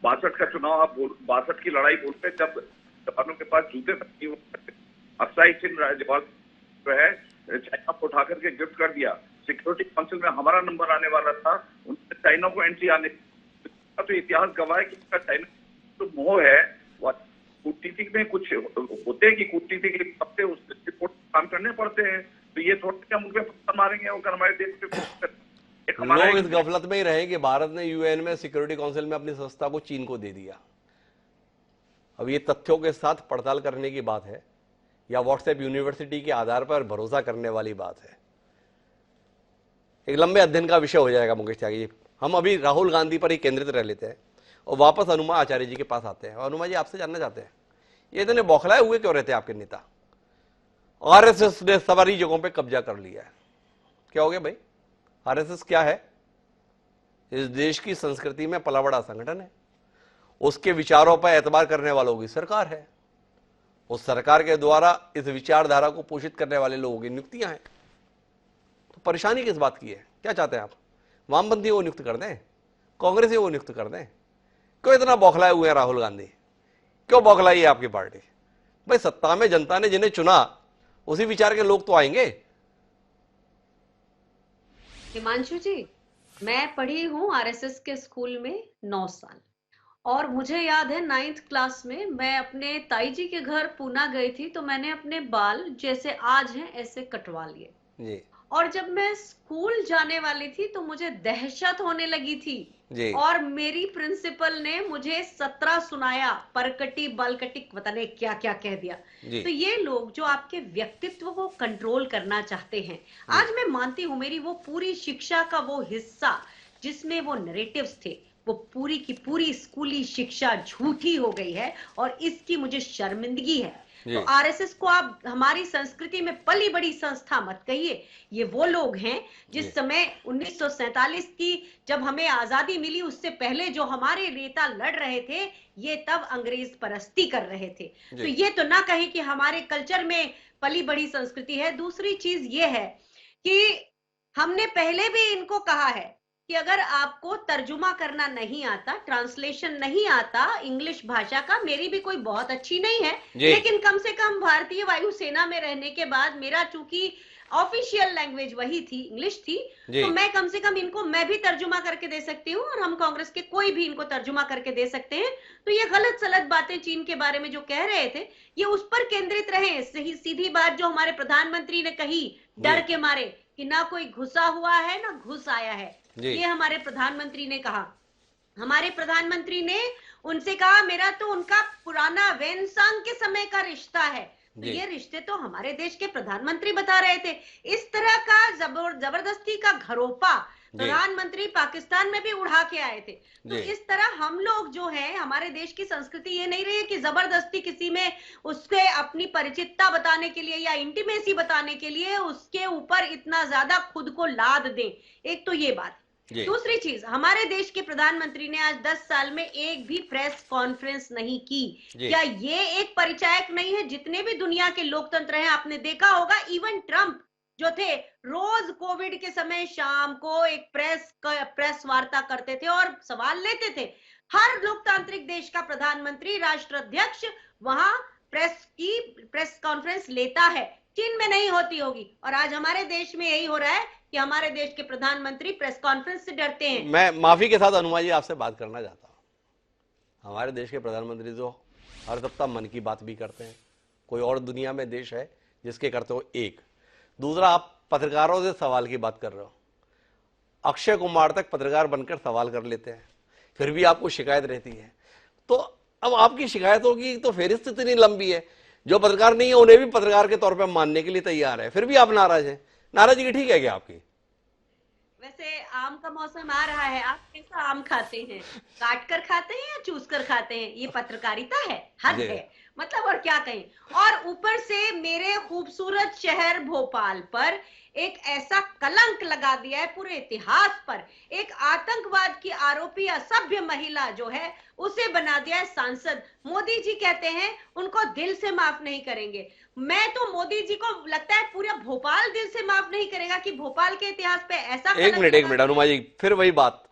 62 का चुनाव, आप 62 की लड़ाई बोलते, जब जवानों के पास जूते तक नहीं होते। अक्साई चिन्ह जवान जो है चाइना को उठा करके गिफ्ट कर दिया। सिक्योरिटी काउंसिल में हमारा नंबर आने वाला था, उन्होंने चाइना को एंट्री आने, तो इतिहास गवाह है कि इसका चाइना तो मोह है। कूटनीति में कुछ होते हैं कि कूटनीति के हफ्ते उस रिपोर्ट काम करने पड़ते हैं, तो ये थोड़े हम उनके पत्थर मारेंगे और हमारे देश पे लोग इस गफलत में ही रहे कि भारत ने यूएन में सिक्योरिटी काउंसिल में अपनी संस्था को चीन को दे दिया। अब ये तथ्यों के साथ पड़ताल करने की बात है या व्हाट्सएप यूनिवर्सिटी के आधार पर भरोसा करने वाली बात है, एक लंबे अध्ययन का विषय हो जाएगा। मुकेश त्यागी जी, हम अभी राहुल गांधी पर ही केंद्रित रह लेते हैं और वापस हनुमा आचार्य जी के पास आते हैं। और हनुमा जी, आपसे जानना चाहते हैं, ये इतने बौखलाए हुए क्यों रहते हैं आपके नेता? आरएसएस ने सारी जगहों पे कब्जा कर लिया है, क्या हो गया भाई? आरएसएस क्या है? इस देश की संस्कृति में पला बड़ा संगठन है, उसके विचारों पर एतबार करने वालों की सरकार है, उस सरकार के द्वारा इस विचारधारा को पोषित करने वाले लोगों की नियुक्तियां हैं। तो परेशानी किस बात की है? क्या चाहते हैं आप? वामपंथी को नियुक्त कर दें, कांग्रेसी को नियुक्त कर दें? क्यों इतना बौखलाए हुए हैं राहुल गांधी? क्यों बौखलाई है आपकी पार्टी? भाई सत्ता में जनता ने जिन्हें चुना उसी विचार के लोग तो आएंगे। हिमांशु जी, मैं पढ़ी हूँ आरएसएस के स्कूल में 9 साल, और मुझे याद है 9th क्लास में मैं अपने ताई जी के घर पूना गई थी, तो मैंने अपने बाल जैसे आज हैं ऐसे कटवा लिए जी। और जब मैं स्कूल जाने वाली थी तो मुझे दहशत होने लगी थी जी। और मेरी प्रिंसिपल ने मुझे 17 सुनाया, परकटी बलकटी पता नहीं क्या क्या कह दिया। तो ये लोग जो आपके व्यक्तित्व को कंट्रोल करना चाहते हैं, आज मैं मानती हूँ मेरी वो पूरी शिक्षा का वो हिस्सा जिसमें वो नैरेटिव्स थे, वो पूरी की पूरी स्कूली शिक्षा झूठी हो गई है और इसकी मुझे शर्मिंदगी है। तो आरएसएस को आप हमारी संस्कृति में पली बड़ी संस्था मत कहिए। ये वो लोग हैं जिस समय 1947 की जब हमें आजादी मिली उससे पहले जो हमारे नेता लड़ रहे थे, ये तब अंग्रेज परस्ती कर रहे थे। तो ये तो ना कहें कि हमारे कल्चर में पली बड़ी संस्कृति है। दूसरी चीज ये है कि हमने पहले भी इनको कहा है कि अगर आपको तर्जुमा करना नहीं आता, ट्रांसलेशन नहीं आता इंग्लिश भाषा का, मेरी भी कोई बहुत अच्छी नहीं है, लेकिन कम से कम भारतीय वायुसेना में रहने के बाद मेरा चूंकि ऑफिशियल लैंग्वेज वही थी, इंग्लिश थी, तो मैं कम से कम इनको मैं भी तर्जुमा करके दे सकती हूँ और हम कांग्रेस के कोई भी इनको तर्जुमा करके दे सकते हैं। तो ये गलत सलत बातें चीन के बारे में जो कह रहे थे, ये उस पर केंद्रित रहे। सही सीधी बात जो हमारे प्रधानमंत्री ने कही डर के मारे कि ना कोई घुसा हुआ है ना घुस आया है, ये हमारे प्रधानमंत्री ने कहा। हमारे प्रधानमंत्री ने उनसे कहा मेरा तो उनका पुराना वेनसांग के समय का रिश्ता है। तो ये रिश्ते तो हमारे देश के प्रधानमंत्री बता रहे थे। इस तरह का जबरदस्ती का घरोपा प्रधानमंत्री पाकिस्तान में भी उड़ा के आए थे। तो इस तरह हम लोग जो है, हमारे देश की संस्कृति ये नहीं रही है कि जबरदस्ती किसी में उसके अपनी परिचितता बताने के लिए या इंटीमेसी बताने के लिए उसके ऊपर इतना ज्यादा खुद को लाद दें। एक तो ये बात। दूसरी चीज, हमारे देश के प्रधानमंत्री ने आज 10 साल में एक भी प्रेस कॉन्फ्रेंस नहीं की। क्या ये एक परिचायक नहीं है? जितने भी दुनिया के लोकतंत्र हैं, आपने देखा होगा इवन ट्रंप जो थे रोज कोविड के समय शाम को एक प्रेस वार्ता करते थे और सवाल लेते थे। हर लोकतांत्रिक देश का प्रधानमंत्री, राष्ट्राध्यक्ष वहां प्रेस कॉन्फ्रेंस लेता है। चीन में नहीं होती होगी और आज हमारे देश में यही हो रहा है कि हमारे देश के प्रधानमंत्री प्रेस कॉन्फ्रेंस से डरते हैं। मैं माफी के साथ अनुमा जी आपसे बात करना चाहता हूं। हमारे देश के प्रधानमंत्री तो हर सप्ताह मन की बात भी करते हैं। कोई और दुनिया में देश है जिसके करते हो? एक। दूसरा, आप पत्रकारों से सवाल की बात कर रहे हो। अक्षय कुमार तक पत्रकार बनकर सवाल कर लेते हैं, फिर भी आपको शिकायत रहती है। तो अब आपकी शिकायतों की तो फेरिस्त इतनी लंबी है, जो पत्रकार नहीं है उन्हें भी पत्रकार के तौर पर मानने के लिए तैयार है, फिर भी आप नाराज हैं। नाराजगी ठीक है क्या आपकी? वैसे आम का मौसम आ रहा है, आप कैसा आम खाते हैं? काट कर खाते हैं या चूस कर खाते हैं? ये पत्रकारिता है, हद है मतलब, और क्या कहें। और ऊपर से मेरे खूबसूरत शहर भोपाल पर एक ऐसा कलंक लगा दिया है पूरे इतिहास पर। एक आतंकवाद की आरोपी असभ्य महिला जो है उसे बना दिया है सांसद। मोदी जी कहते हैं उनको दिल से माफ नहीं करेंगे। मैं तो मोदी जी को लगता है पूरा भोपाल दिल से माफ नहीं करेगा कि भोपाल के इतिहास पे ऐसा। एक मिनट अनुमा जी, फिर वही बात।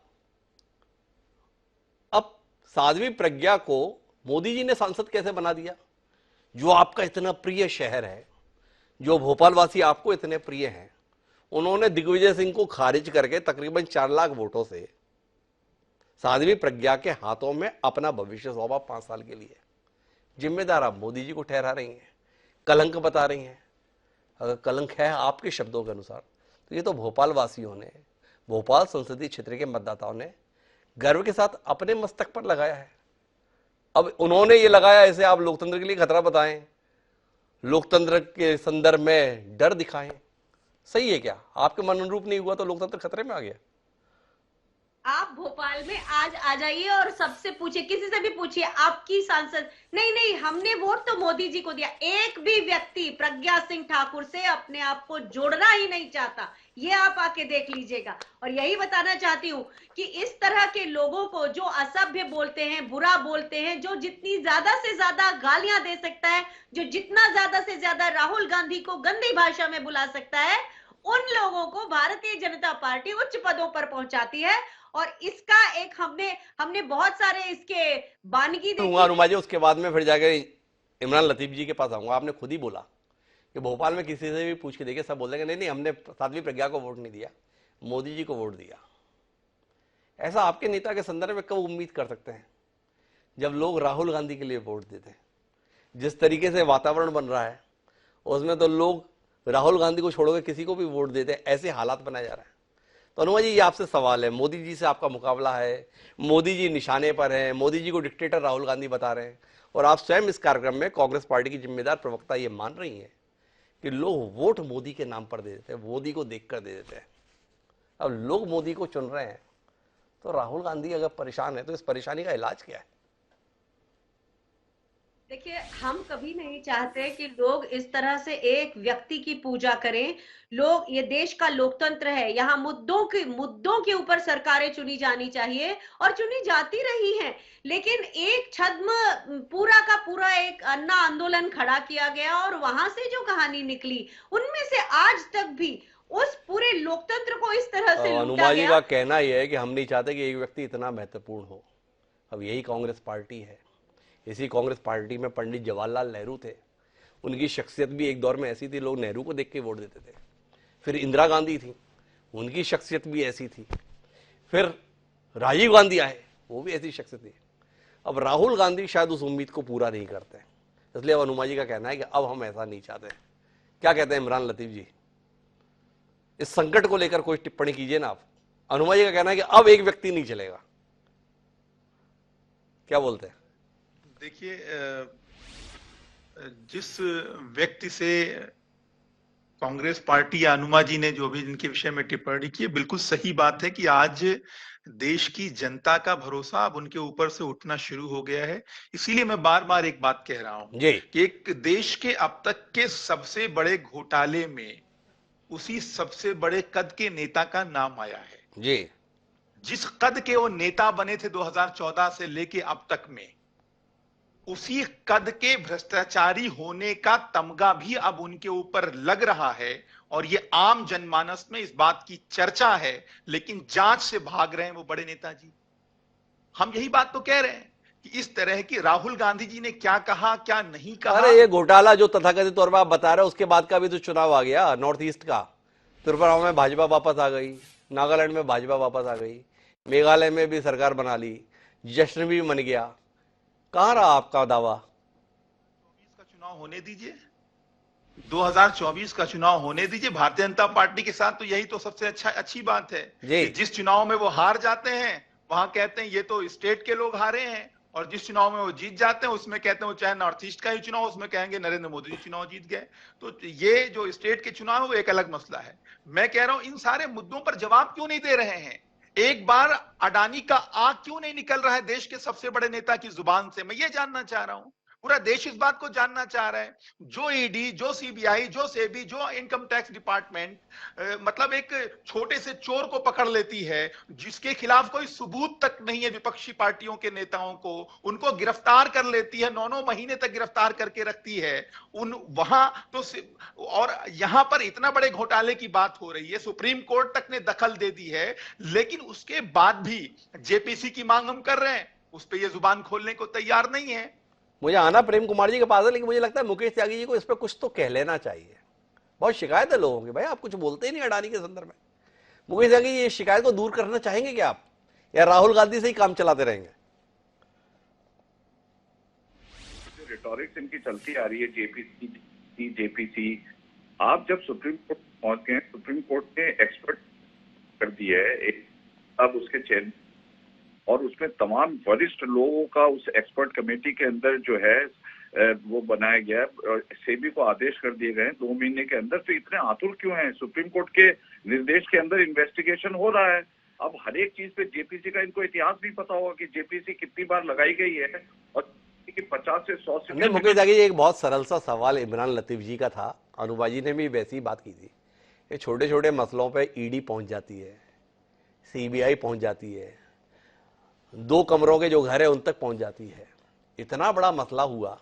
अब साध्वी प्रज्ञा को मोदी जी ने सांसद कैसे बना दिया? जो आपका इतना प्रिय शहर है, जो भोपालवासी आपको इतने प्रिय हैं, उन्होंने दिग्विजय सिंह को खारिज करके तकरीबन 4 लाख वोटों से साध्वी प्रज्ञा के हाथों में अपना भविष्य सौंपा 5 साल के लिए। जिम्मेदार आप मोदी जी को ठहरा रही हैं, कलंक बता रही हैं। अगर कलंक है आपके शब्दों के अनुसार, तो ये तो भोपाल वासियों ने, भोपाल संसदीय क्षेत्र के मतदाताओं ने गर्व के साथ अपने मस्तक पर लगाया है। अब उन्होंने ये लगाया, इसे आप लोकतंत्र के लिए खतरा बताएं, लोकतंत्र के संदर्भ में डर दिखाएं, सही है क्या? आपके मन अनुरूप नहीं हुआ तो लोकतंत्र खतरे में आ गया। आप भोपाल में आज आ जाइए और सबसे पूछिए, किसी से भी पूछिए, आपकी सांसद नहीं, हमने वोट तो मोदी जी को दिया। एक भी व्यक्ति प्रज्ञा सिंह ठाकुर से अपने आप को जोड़ना ही नहीं चाहता, ये आप आके देख लीजिएगा। और यही बताना चाहती हूँ कि इस तरह के लोगों को जो असभ्य बोलते हैं, बुरा बोलते हैं, जो जितनी ज्यादा से ज्यादा गालियां दे सकता है, जो जितना ज्यादा से ज्यादा राहुल गांधी को गंदी भाषा में बुला सकता है, उन लोगों को भारतीय जनता पार्टी उच्च पदों पर पहुंचाती है। और इसका एक हमने बहुत सारे इसके बानगी देखी। अनुमा जी, उसके बाद में फिर जाकर इमरान लतीफ जी के पास आऊंगा। आपने खुद ही बोला कि भोपाल में किसी से भी पूछ के देखिए, सब बोल देंगे नहीं हमने साध्वी प्रज्ञा को वोट नहीं दिया, मोदी जी को वोट दिया। ऐसा आपके नेता के संदर्भ में कब उम्मीद कर सकते हैं, जब लोग राहुल गांधी के लिए वोट देते हैं? जिस तरीके से वातावरण बन रहा है उसमें तो लोग राहुल गांधी को छोड़कर किसी को भी वोट देते हैं, ऐसे हालात बनाए जा रहे हैं। तो अनुमा जी, ये आपसे सवाल है, मोदी जी से आपका मुकाबला है, मोदी जी निशाने पर हैं, मोदी जी को डिक्टेटर राहुल गांधी बता रहे हैं, और आप स्वयं इस कार्यक्रम में कांग्रेस पार्टी की जिम्मेदार प्रवक्ता ये मान रही हैं कि लोग वोट मोदी के नाम पर दे देते हैं, मोदी को देखकर दे देते हैं। अब लोग मोदी को चुन रहे हैं तो राहुल गांधी अगर परेशान है तो इस परेशानी का इलाज क्या है? देखिए, हम कभी नहीं चाहते कि लोग इस तरह से एक व्यक्ति की पूजा करें। लोग, ये देश का लोकतंत्र है, यहाँ मुद्दों के ऊपर सरकारें चुनी जानी चाहिए और चुनी जाती रही हैं। लेकिन एक छद्म पूरा का पूरा एक अन्ना आंदोलन खड़ा किया गया और वहां से जो कहानी निकली, उनमें से आज तक भी उस पूरे लोकतंत्र को इस तरह से लूटा अनुमा जी गया। का कहना यह है कि हम नहीं चाहते कि एक व्यक्ति इतना महत्वपूर्ण हो। अब यही कांग्रेस पार्टी है। इसी कांग्रेस पार्टी में पंडित जवाहरलाल नेहरू थे, उनकी शख्सियत भी एक दौर में ऐसी थी, लोग नेहरू को देख के वोट देते थे। फिर इंदिरा गांधी थी, उनकी शख्सियत भी ऐसी थी। फिर राजीव गांधी आए, वो भी ऐसी शख्सियत थी। अब राहुल गांधी शायद उस उम्मीद को पूरा नहीं करते, इसलिए अब अनुमा जी का कहना है कि अब हम ऐसा नहीं चाहते। क्या कहते हैं इमरान लतीफ जी, इस संकट को लेकर कोई टिप्पणी कीजिए ना आप। अनुमा जी का कहना है कि अब एक व्यक्ति नहीं चलेगा, क्या बोलते हैं? देखिए, जिस व्यक्ति से कांग्रेस पार्टी या अनुमा जी ने जो भी इनके विषय में टिप्पणी की, बिल्कुल सही बात है कि आज देश की जनता का भरोसा अब उनके ऊपर से उठना शुरू हो गया है। इसीलिए मैं बार बार एक बात कह रहा हूं कि एक देश के अब तक के सबसे बड़े घोटाले में उसी सबसे बड़े कद के नेता का नाम आया है जी। जिस कद के वो नेता बने थे 2014 से लेके अब तक में, उसी कद के भ्रष्टाचारी होने का तमगा भी अब उनके ऊपर लग रहा है और ये आम जनमानस में इस बात की चर्चा है, लेकिन जांच से भाग रहे हैं वो बड़े नेताजी। हम यही बात तो कह रहे हैं कि इस तरह की राहुल गांधी जी ने क्या कहा क्या नहीं कहा। अरे ये घोटाला जो तथाकथित तौर पर आप बता रहे हो, उसके बाद का भी तो चुनाव आ गया नॉर्थ ईस्ट का। त्रिपुरा में भाजपा वापस आ गई, नागालैंड में भाजपा वापस आ गई, मेघालय में भी सरकार बना ली, जश्न भी मन गया। कहां रहा आपका दावा? 2024 का चुनाव होने दीजिए, 2024 का चुनाव होने दीजिए। भारतीय जनता पार्टी के साथ तो यही तो सबसे अच्छी बात है कि जिस चुनाव में वो हार जाते हैं वहां कहते हैं ये तो स्टेट के लोग हारे हैं, और जिस चुनाव में वो जीत जाते हैं उसमें कहते हैं वो चाहे नॉर्थ ईस्ट का ही चुनाव, उसमें कहेंगे नरेंद्र मोदी जी चुनाव जीत गए। तो ये जो स्टेट के चुनाव है वो एक अलग मसला है। मैं कह रहा हूं इन सारे मुद्दों पर जवाब क्यों नहीं दे रहे हैं? एक बार अडानी का आग क्यों नहीं निकल रहा है देश के सबसे बड़े नेता की जुबान से? मैं ये जानना चाह रहा हूं, पूरा देश इस बात को जानना चाह रहा है। जो ईडी, जो सीबीआई, जो सेबी, जो इनकम टैक्स डिपार्टमेंट मतलब एक छोटे से चोर को पकड़ लेती है जिसके खिलाफ कोई सबूत तक नहीं है विपक्षी पार्टियों के नेताओं को, उनको गिरफ्तार कर लेती है, 9-9 महीने तक गिरफ्तार करके रखती है वहां तो। और यहां पर इतना बड़े घोटाले की बात हो रही है, सुप्रीम कोर्ट तक ने दखल दे दी है, लेकिन उसके बाद भी जेपीसी की मांग हम कर रहे हैं, उस पर यह जुबान खोलने को तैयार नहीं है। मुझे आना प्रेम कुमार जी के पास है, लेकिन मुझे लगता है मुकेश त्यागी जी को इस पर कुछ तो कह लेना चाहिए। बहुत शिकायत है लोगों की, भाई आप कुछ बोलते ही नहीं अडानी के संदर्भ में। मुकेश त्यागी जी, ये शिकायत को दूर करना चाहेंगे क्या आप, या राहुल गांधी से ही काम चलाते रहेंगे? जो रिटॉरिक्स इनकी चलती आ रही है जेपीसी, आप जब सुप्रीम कोर्ट पहुंच गए, सुप्रीम कोर्ट ने एक्सपर्ट कर दी है एक, अब उसके चेयरमैन और उसमें तमाम वरिष्ठ लोगों का उस एक्सपर्ट कमेटी के अंदर जो है वो बनाया गया। सेबी को आदेश कर दिए गए 2 महीने के अंदर। तो इतने आतुर क्यों हैं? सुप्रीम कोर्ट के निर्देश के अंदर इन्वेस्टिगेशन हो रहा है। अब हर एक चीज पे जेपीसी का इनको इतिहास भी पता होगा कि जेपीसी कितनी बार लगाई गई है और कि 50 से 100 से। नहीं मुकेश जी, एक बहुत सरल सा सवाल इमरान लतीफ जी का था, अनुपा जी ने भी वैसी बात की थी। ये छोटे छोटे मसलों पे ईडी पहुंच जाती है, सीबीआई पहुंच जाती है, 2 कमरों के जो घर है उन तक पहुंच जाती है। इतना बड़ा मसला हुआ,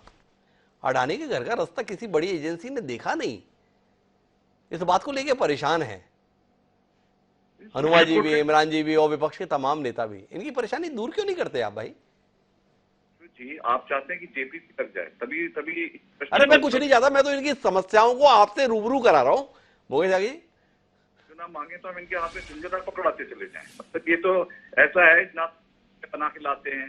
अडानी के घर का रास्ता किसी बड़ी एजेंसी ने देखा नहीं। इस बात को लेके परेशान है अनुपा जी भी, इमरान जी भी और विपक्ष के तमाम नेता भी। इनकी परेशानी दूर क्यों नहीं करते आप भाई? जी आप चाहते हैं कि जेपीसी तक जाए, तभी अरे मैं कुछ नहीं चाहता, मैं तो इनकी समस्याओं को आपसे रूबरू करा रहा हूं। मुकेश जी ना मांगे तो हम इनके हाथ में झुंझुना पकड़ाते चले जाएं। मतलब ये तो ऐसा है ना, बना के लाते हैं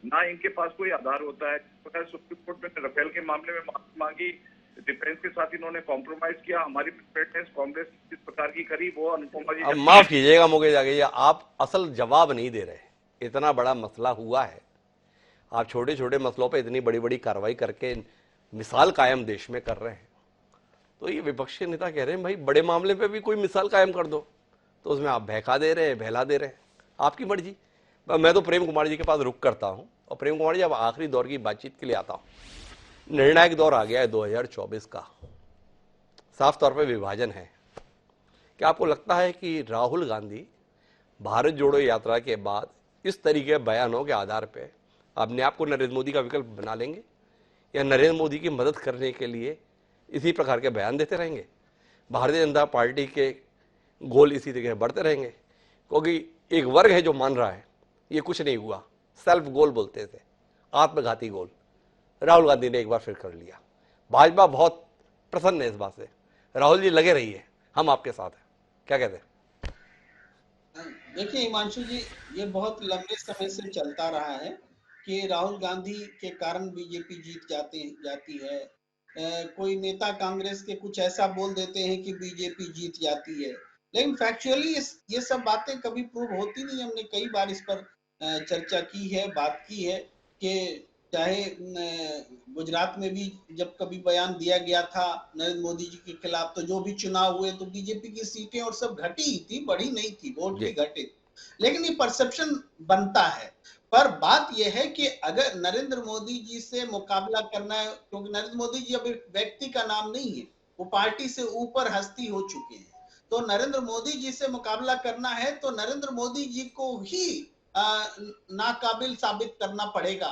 ना, इनके पास कोई आधार होता है। सुप्रीम कोर्ट में राफेल के मामले में माफी मांगी, डिफेंस के साथ इन्होंने कॉम्प्रोमाइज किया। हमारी प्रेफरेंस कांग्रेस जिस प्रकार की करी वो अनुपमा जी। अब माफ कीजिएगा मुकेश जी, आप असल जवाब नहीं दे रहे। इतना बड़ा मसला हुआ है, आप छोटे छोटे मसलों पे इतनी बड़ी बड़ी कार्रवाई करके मिसाल कायम देश में कर रहे हैं। तो ये विपक्ष के नेता कह रहे हैं भाई बड़े मामले पे भी कोई मिसाल कायम कर दो, तो उसमें आप बहका दे रहे हैं, बहला दे रहे हैं। आपकी मर्जी। मैं तो प्रेम कुमार जी के पास रुक करता हूं। और प्रेम कुमार जी, अब आखिरी दौर की बातचीत के लिए आता हूं। निर्णायक दौर आ गया है 2024 का, साफ तौर पर विभाजन है। क्या आपको लगता है कि राहुल गांधी भारत जोड़ो यात्रा के बाद इस तरीके के बयानों के आधार पर अपने आप को नरेंद्र मोदी का विकल्प बना लेंगे, या नरेंद्र मोदी की मदद करने के लिए इसी प्रकार के बयान देते रहेंगे? भारतीय जनता पार्टी के गोल इसी तरीके बढ़ते रहेंगे? क्योंकि एक वर्ग है जो मान रहा है ये कुछ नहीं हुआ, सेल्फ गोल बोलते थे, आत्मघाती गोल राहुल गांधी ने एक बार फिर कर लिया। भाजपा बहुत प्रसन्न है इस बात से। राहुल जी लगे रहिए, हम आपके साथ हैं। क्या कहते हैं? देखिए हिमांशु जी, ये बहुत लंबे समय से चलता रहा है कि राहुल गांधी के कारण बीजेपी जीत जाती है। कोई नेता कांग्रेस के कुछ ऐसा बोल देते हैं कि बीजेपी जीत जाती है, लेकिन फैक्चुअली ये सब बातें कभी प्रूव होती नहीं। हमने कई बार इस पर चर्चा की है, बात की है कि चाहे गुजरात में भी जब कभी बयान दिया गया था नरेंद्र मोदी जी के खिलाफ, तो जो भी चुनाव हुए तो बीजेपी की सीटें और सब घटी ही थी, बढ़ी नहीं थी, वोट भी घटे। लेकिन ये परसेप्शन बनता है। पर बात यह है कि अगर नरेंद्र मोदी जी से मुकाबला करना है, क्योंकि नरेंद्र मोदी जी अभी व्यक्ति का नाम नहीं है, वो पार्टी से ऊपर हस्ती हो चुके हैं। तो नरेंद्र मोदी जी से मुकाबला करना है तो नरेंद्र मोदी जी को ही नाकाबिल साबित करना पड़ेगा।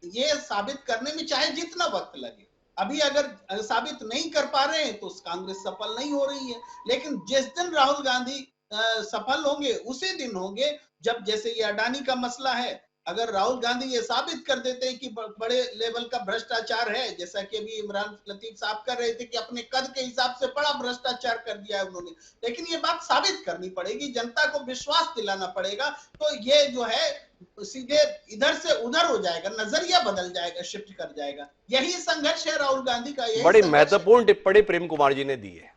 ये साबित करने में चाहे जितना वक्त लगे, अभी अगर साबित नहीं कर पा रहे हैं तो कांग्रेस सफल नहीं हो रही है। लेकिन जिस दिन राहुल गांधी सफल होंगे उसी दिन होंगे जब, जैसे ये अडानी का मसला है, अगर राहुल गांधी ये साबित कर देते हैं कि बड़े लेवल का भ्रष्टाचार है, जैसा कि अभी इमरान लतीफ साहब कर रहे थे कि अपने कद के हिसाब से बड़ा भ्रष्टाचार कर दिया है उन्होंने, लेकिन ये बात साबित करनी पड़ेगी, जनता को विश्वास दिलाना पड़ेगा। तो ये जो है सीधे इधर से उधर हो जाएगा, नजरिया बदल जाएगा, शिफ्ट कर जाएगा। यही संघर्ष है राहुल गांधी का। बड़ी महत्वपूर्ण टिप्पणी प्रेम कुमार जी ने दी है।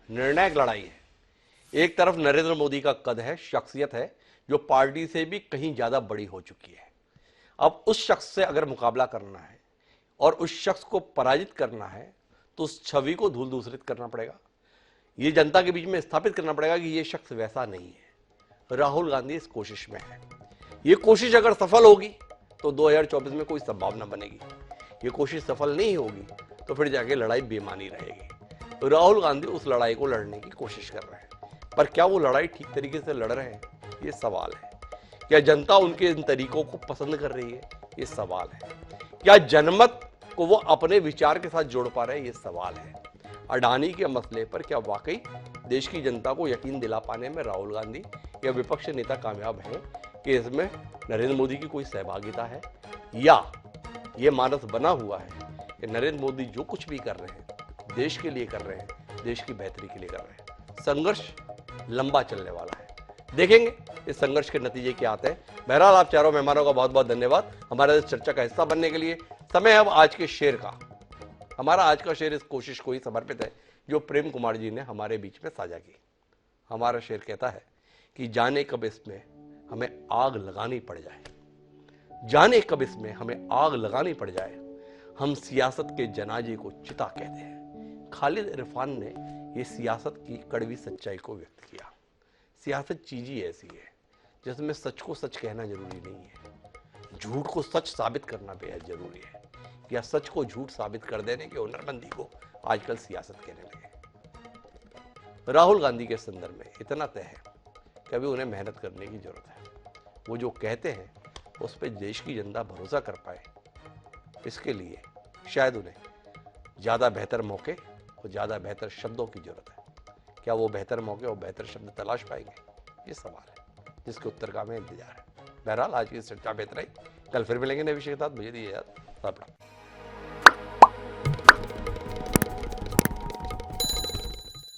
निर्णायक लड़ाई है। एक तरफ नरेंद्र मोदी का कद है, शख्सियत है जो पार्टी से भी कहीं ज्यादा बड़ी हो चुकी है। अब उस शख्स से अगर मुकाबला करना है और उस शख्स को पराजित करना है तो उस छवि को धूल दूसरित करना पड़ेगा। ये जनता के बीच में स्थापित करना पड़ेगा कि ये शख्स वैसा नहीं है। राहुल गांधी इस कोशिश में है। ये कोशिश अगर सफल होगी तो 2024 में कोई संभावना बनेगी। ये कोशिश सफल नहीं होगी तो फिर जाके लड़ाई बेमानी रहेगी। राहुल गांधी उस लड़ाई को लड़ने की कोशिश कर रहे हैं, पर क्या वो लड़ाई ठीक तरीके से लड़ रहे हैं, ये सवाल है। क्या जनता उनके इन तरीकों को पसंद कर रही है, ये सवाल है। क्या जनमत को वो अपने विचार के साथ जोड़ पा रहे हैं, ये सवाल है। अडानी के मसले पर क्या वाकई देश की जनता को यकीन दिला पाने में राहुल गांधी या विपक्ष नेता कामयाब हैं कि इसमें नरेंद्र मोदी की कोई सहभागिता है, या ये मानस बना हुआ है कि नरेंद्र मोदी जो कुछ भी कर रहे हैं देश के लिए कर रहे हैं, देश की बेहतरी के लिए कर रहे हैं। संघर्ष लंबा चलने वाला है, देखेंगे इस संघर्ष के नतीजे क्या आते हैं। बहरहाल आप चारों मेहमानों का बहुत बहुत धन्यवाद हमारे चर्चा का हिस्सा बनने के लिए। समय है अब आज के शेर का। हमारा आज का शेर इस कोशिश को ही समर्पित है जो प्रेम कुमार जी ने हमारे बीच में साझा की। हमारा शेर कहता है कि जाने कब इसमें हमें आग लगानी पड़ जाए, जाने कब इसमें हमें आग लगानी पड़ जाए, हम सियासत के जनाजे को चिता कहते हैं। खालिद इरफान ने ये सियासत की कड़वी सच्चाई को व्यक्त किया। सियासत चीज ही ऐसी है जिसमें सच को सच कहना जरूरी नहीं है, झूठ को सच साबित करना बेहद जरूरी है, या सच को झूठ साबित कर देने के हुनरमंदी को आजकल सियासत कहने लगे। राहुल गांधी के संदर्भ में इतना तय है कि अभी उन्हें मेहनत करने की जरूरत है। वो जो कहते हैं उस पर देश की जनता भरोसा कर पाए, इसके लिए शायद उन्हें ज़्यादा बेहतर मौके और ज़्यादा बेहतर शब्दों की जरूरत है। क्या वो बेहतर मौके और बेहतर शब्द तलाश पाएंगे, ये सवाल है जिसके उत्तर का हमें इंतजार है। बहरहाल आज की चर्चा में इतना ही। कल फिर मिलेंगे नए विषय के साथ। मुझे दीजिए इजाज़त।